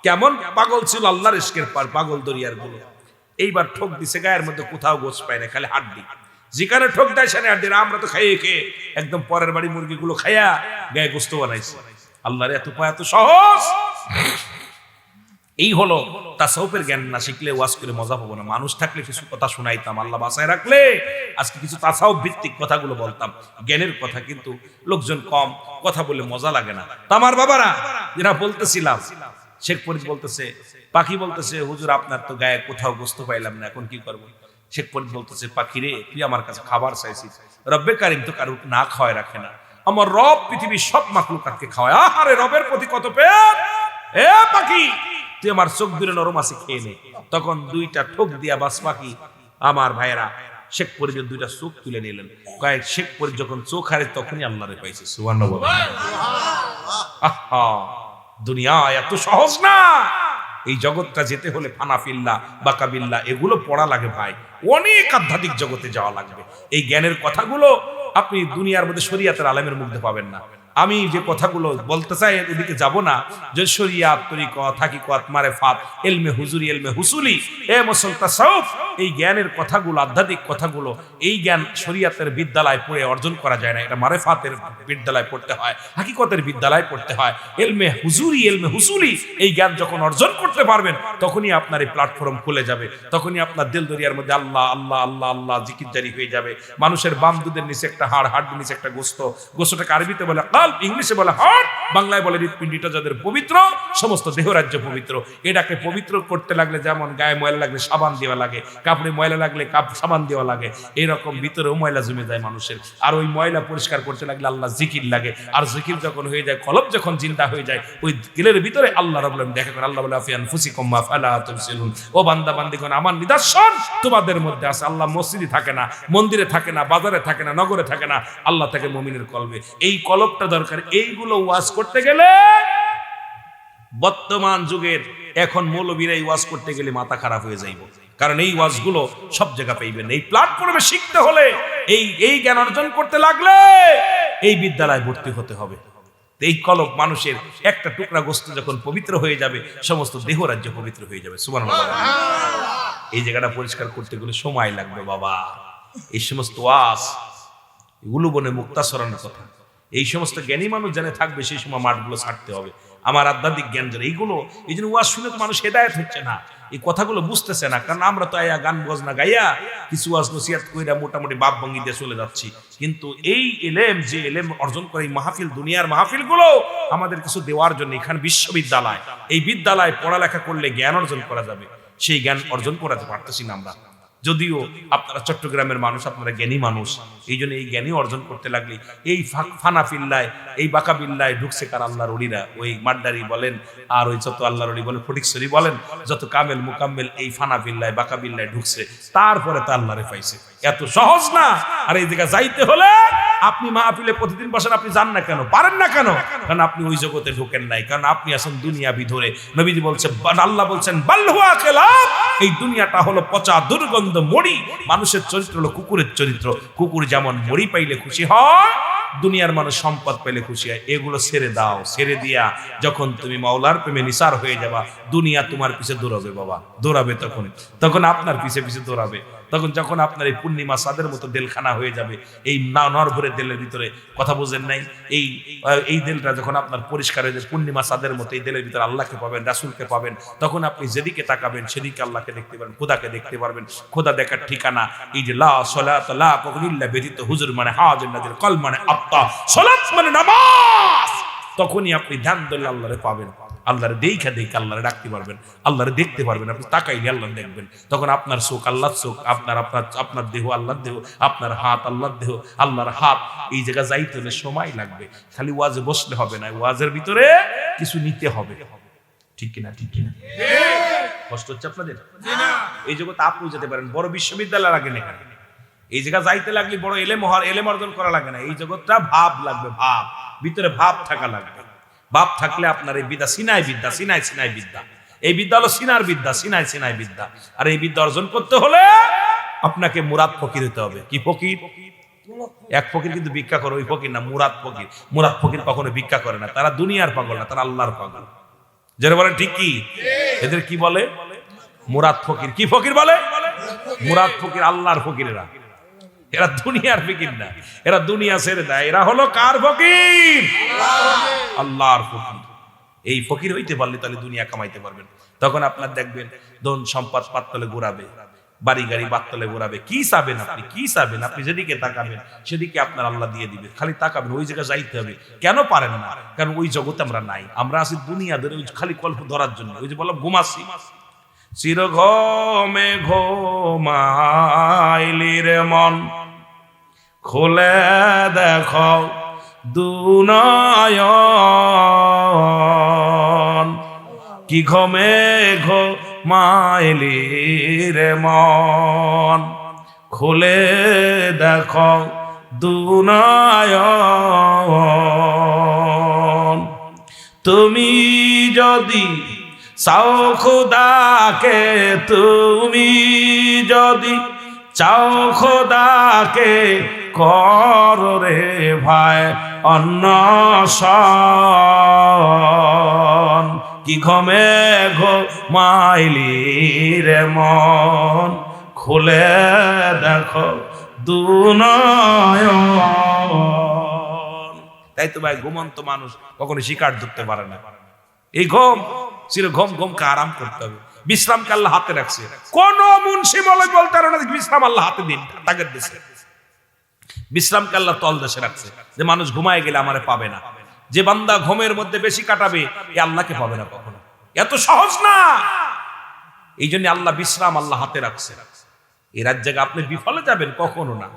কেমন পাগল ছিল আল্লাহর ইশকের পাগল দরিয়ার গুলো। এইবার ঠোক দিছে, গায়ের মধ্যে কোথাও গোস্ত পায় না, খালি হাড্ডি। যেখানে ঠোক দেয় সেখানে হাড্ডি। আমরা তো খাইয়ে খেয়ে একদম পরের বাড়ি মুরগিগুলো খাইয়া গায়ে গোস্ত বানাইছে। আল্লাহর এত পায়, এত সহজ। এই হলো তাসাউফের জ্ঞান না শিখলে ওয়াজ করে মজা পাবো না। মানুষ থাকলে কিছু কথা শুনাইতাম, আল্লাহ বাঁচায় রাখলে আজকে কিছু তাসাউফ ভিত্তিক কথাগুলো বলতাম, জ্ঞানের কথা। কিন্তু লোকজন কম, কথা বলে মজা লাগে না। তো আমার বাবারা যেটা বলতেছিলাম, শেখ ফরিদ বলতেছে, পাখি বলতেছে, হুজুর আপনার তো গায়ে কোথাও গোস্ত পাইলাম না, এখন কি করবো? শেখ ফরিদ বলতেছে, পাখি রে তুই আমার কাছে খাবার চাইছিস, রব্বে কারিম তো কারো না খাওয়ায় রাখে না। আমার রব পৃথিবীর সব মাখলুকাতকে খাওয়ায়। আরে রবের প্রতি কত পেট! এ পাখি তুই আমার চোখ দুটো নরম আছে, খেয়ে নে। তখন দুইটা ঠোক দিয়া বাস পাখি আমার ভাইয়েরা শেখ ফরিদের দুইটা চোখ তুলে নিলেন। কয়েক শেখ ফরিদ যখন চোখ হারে তখনই আল্লাহরে পাইছে। সুবহানাল্লাহ। আহা, দুনিয়া এত সহজ না। এই জগৎটা যেতে হলে ফানাফিল্লা, বাকাবিল্লা এগুলো পড়া লাগে ভাই। অনেক আধ্যাত্মিক জগতে যাওয়া লাগবে। এই জ্ঞানের কথাগুলো আপনি দুনিয়ার মধ্যে শরীয়তের আলেমের মধ্যে পাবেন না। আমি যে কথাগুলো বলতে চাই ওদিকে যাব না। যে শরিয়াত, তরিকত, হাকিকত, মারেফাত, ইলমে হুজুরি, ইলমে হুসুলি, এ মুসল তাসাউফ, এই জ্ঞানের কথাগুলো, আধ্যাত্মিক কথাগুলো, এই জ্ঞান শরিয়াতের বিদ্যালয় পড়ে অর্জন করা যায় না। এটা মারেফাতের বিদ্যালয় পড়তে হয়, হাকিকতের বিদ্যালয় পড়তে হয়। ইলমে হুজুরি, ইলমে হুসুলি, এই জ্ঞান যখন অর্জন করতে পারবেন তখনই আপনার এই প্ল্যাটফর্ম খুলে যাবে। তখনই আপনার দিল দরিয়ার মধ্যে আল্লাহ আল্লাহ আল্লাহ আল্লাহ জিকির জারি হয়ে যাবে। মানুষের বাম দুধের নিচে একটা হাড়, হাড়ের নিচে একটা গোস্ত, গোস্তটাকে আরবিতে বলে কাল, ইংলিশে বলে হার্ট, বাংলায় বলে হৃৎপিণ্ডটা যাদের পবিত্র, সমস্ত দেহরাজ্য পবিত্র। এটাকে পবিত্র করতে লাগলে যেমন গায়ে ময়লা লাগলে সাবান দেওয়া লাগে, কাপড়ে ময়লা লাগলে সাবান দেওয়া লাগে, এরকম ভিতরেও ময়লা জমে যায় মানুষের। আর ওই ময়লা পরিষ্কার করতে লাগলে আল্লাহ জিকির লাগে। আর জিকির যখন হয়ে যায়, কলব যখন জিন্দা হয়ে যায়, ওই দিলের ভিতরে আল্লাহ রাব্বুল আলামিন দেখা করে। আল্লাহ বলে আফিয়ান ফুসিকুম মা ফালা তুবসিরুন, ও বান্দা বান্দিগণ আমার নিদর্শন তোমাদের মধ্যে আছে। আল্লাহ মসজিদে থাকে না, মন্দিরে থাকে না, বাজারে থাকে না, নগরে থাকে না, আল্লাহ থাকে মুমিনের কলবে। এই কলবটা দরকার। এইগুলো ওয়াজ করতে গেলে বর্তমান যুগের এখন মৌলবীরাই ওয়াজ করতে গেলে মাথা খারাপ হয়ে যাইব। কারণ এই ওয়াজগুলো সব জায়গা পাইবেন। এই প্ল্যাটফর্মে শিখতে হলে, এই জ্ঞান অর্জন করতে লাগলে এই বিদ্যালয়ে ভর্তি হতে হবে। এই কলব মানুষের একটা টুকরা গোস্ত যখন পবিত্র হয়ে যাবে, সমস্ত দেহ রাজ্য পবিত্র হয়ে যাবে। সুবহানাল্লাহ। এই জায়গাটা পরিষ্কার করতে গেলে সময় লাগবে বাবা। এই সমস্ত ওয়াজ এগুলো বনে মুক্তাসরানের কথা, এই সমস্ত জ্ঞানী মানুষ জানে থাকবে, সেই সময় মাঠগুলো ছাড়তে হবে। আমার আধ্যাত্মিক জ্ঞান জানে এইগুলো, এই জন্য ওয়াজ শুনে তো মানুষ হেদায়েত হচ্ছে না, এই কথাগুলো বুঝতেছে না। কারণ আমরা তো আয়া গান বজনা গাইয়া কিছু ওয়াজ নসিহত কইরা মোটামুটি বাপ ভঙ্গি দিয়ে চলে যাচ্ছি। কিন্তু এই এলেম, যে এলেম অর্জন করে এই মাহফিল, দুনিয়ার মাহফিলগুলো আমাদের কিছু দেওয়ার জন্য। এখানে বিশ্ববিদ্যালয়, এই বিদ্যালয়ে পড়ালেখা করলে জ্ঞান অর্জন করা যাবে, সেই জ্ঞান অর্জন করাতে পারতেছি না আমরা। যদিও আপনারা চট্টগ্রামের মানুষ, আপনারা জ্ঞানী মানুষ, এই জন্য এই জ্ঞানী অর্জন করতে লাগলে এই ফানাফিল্লায়, এই বাকাবিল্লায় ঢুকছে কার? আল্লাহর ওলিরা। ওই মাড্ডারি বলেন আর ওই যত আল্লাহর ওলি বলেন, ফটিকছড়ি বলেন, যত কামেল মুকাম্মেল এই ফানাফিল্লায় বাকাবিল্লায় ঢুকছে, তারপরে তা আল্লাহরে পাইছে। এত সহজ না। আর এই জায়গা যাইতে হলে আপনি মাহফিলে প্রতিদিন বসেন, আপনি যান না কেন, পারেন না কেন? কারণ আপনি ওই জগতে ঢোকেন নাই। কারণ আপনি আছেন দুনিয়া ভিতরে। নবীজি বলছেন, আল্লাহ বলছেন বাল হুয়া খেলাফ, এই দুনিয়াটা হলো পচা দুর্গন্ধ মড়ি। মানুষের চরিত্র হলো কুকুরের চরিত্র। কুকুর যেমন মড়ি পাইলে খুশি হয়, দুনিয়ার মানুষ সম্পদ পেলে খুশি হয়, এগুলো ছেড়ে দাও। ছেড়ে দিয়া যখন তুমি মাওলার প্রেমে নিসার হয়ে যাবা, দুনিয়া তোমার পিছে দৌড়াবে বাবা, দৌড়াবে। তখন আপনার পিছে পিছে দৌড়াবে। তখন যখন আপনার এই পূর্ণিমা চাঁদের মতো দেলখানা হয়ে যাবে, এই নরভরে দেলের ভিতরে, কথা বোঝেন নাই, এই দেলটা যখন আপনার পরিষ্কার হয়ে যাবে পূর্ণিমা চাঁদের মতো, এই দেলের ভিতরে আল্লাহকে পাবেন, রাসূলকে পাবেন, তখন আপনি যেদিকে তাকাবেন সেদিকে আল্লাহকে দেখতে পারবেন, খোদাকে দেখতে পারবেন। খোদা দেখার ঠিকানা এই যে লা সালাত লা ইল্লা ব্যতীত, হুজুর মানে হাজির নাজির, কল মানে আত্মা, সালাত মানে নামাজ। তখনই আপনি ধ্যান ধরলে আল্লাহরে পাবেন, আল্লাহরে দেখা আল্লাহরে ডাকতে পারবেন, আল্লাহরে দেখতে পারবেন। আপনি তাকাইলে আল্লাহ দেখবেন। তখন আপনার চোখ আল্লাহর চোখ, আপনার দেহ আল্লাহর দেহ, আপনার হাত আল্লাহর দেহ, আল্লাহর হাত। এই জায়গা যাইতে হলে সময় লাগবে, খালি ওয়াজে বসলে হবে না, ওয়াজের ভিতরে কিছু নিতে হবে। ঠিক কিনা? ঠিক কিনা? কষ্ট হচ্ছে আপনাদের? এই জগতে আপনি যেতে পারেন, বড় বিশ্ববিদ্যালয় লাগে না, এই জায়গা যাইতে লাগলে বড় এলেম অর্জন করা লাগে না। এই জগৎটা ভাব লাগবে, ভাব, ভিতরে ভাব থাকা লাগবে। ভাব থাকলে আপনার এই বিদ্যা সিনাই বিদ্যা, এই বিদ্যা হলো সিনার বিদ্যা, সিনাই বিদ্যা। আর এই বিদ্যা অর্জন করতে হলে আপনাকে মুরাদ ফকির হতে হবে। কি ফকির? এক ফকির কিন্তু ভিক্ষা করে, ওই ফকির না, মুরাদ ফকির। মুরাদ ফকির কখনো ভিক্ষা করে না, তারা দুনিয়ার পাগল না, তারা আল্লাহর পাগল। যারা বলেন ঠিক কি? এদের কি বলে? মুরাদ ফকির। কি ফকির বলে? মুরাদ ফকির, আল্লাহর ফকিরেরা। এরা দুনিয়ার ফকির না, এরা দুনিয়া ছেড়ে দেয়। এরা হলো কার ফকির? আল্লাহর ফকির। এই ফকির হইতে পারলে তাহলে দুনিয়া কামাইতে পারবেন। তখন আপনার দেখবেন ধন সম্পদ পাততলে ঘোরাবে, বাড়ি গাড়ি বাততলে ঘোরাবে। কি চাবেন আপনি? কি চাবেন? আপনি যেদিকে তাকাবেন সেদিকে আপনার আল্লাহ দিয়ে দিবে। খালি তাকাবেন, ওই জায়গায় যাইতে হবে। কেন পারেন না? কারণ ওই জগতে আমরা নাই। আমরা আছি দুনিয়া ধরে ওই খালি কল্প ধরার জন্য। ওই যে বললাম ঘুমাচ্ছি, চির ঘুমে ঘুমাইলি রে মন, খুলে দেখো দুনয়ন। কি ঘুমে ঘুমাইলি রে মন, খুলে দেখো দুনয়ন। তুমি যদি চাও খোদাকে, তুমি যদি চাও খোদাকে, কর রে ভাই অন্বেষণ। কি ঘুমে ঘুমাইলি রে মন, খুলে দেখো দুনয়ন। তাই তো ভাই, ঘুমন্ত মানুষ কখনো শিকার ধরতে পারে না। এই ঘুম চির ঘুমকে আরাম করতে হবে। বিশ্রামকে আল্লাহ হাতে রাখছে। কোন মুন্সি মলক বলতে পারে না বিশ্রাম আল্লাহ হাতে দিন, তাগের দেশে বিশ্রামকে আল্লাহ তল দেশে রাখছে, যে মানুষ ঘুমায় গেলে আমারে পাবে না। যে বান্দা ঘুমের মধ্যে বেশি কাটাবে, এ আল্লাহকে পাবে না কখনো। এত সহজ না। এই জন্য আল্লাহ বিশ্রাম আল্লাহ হাতে রাখছে। এর জায়গা আপনি বিফলে যাবেন কখনো না।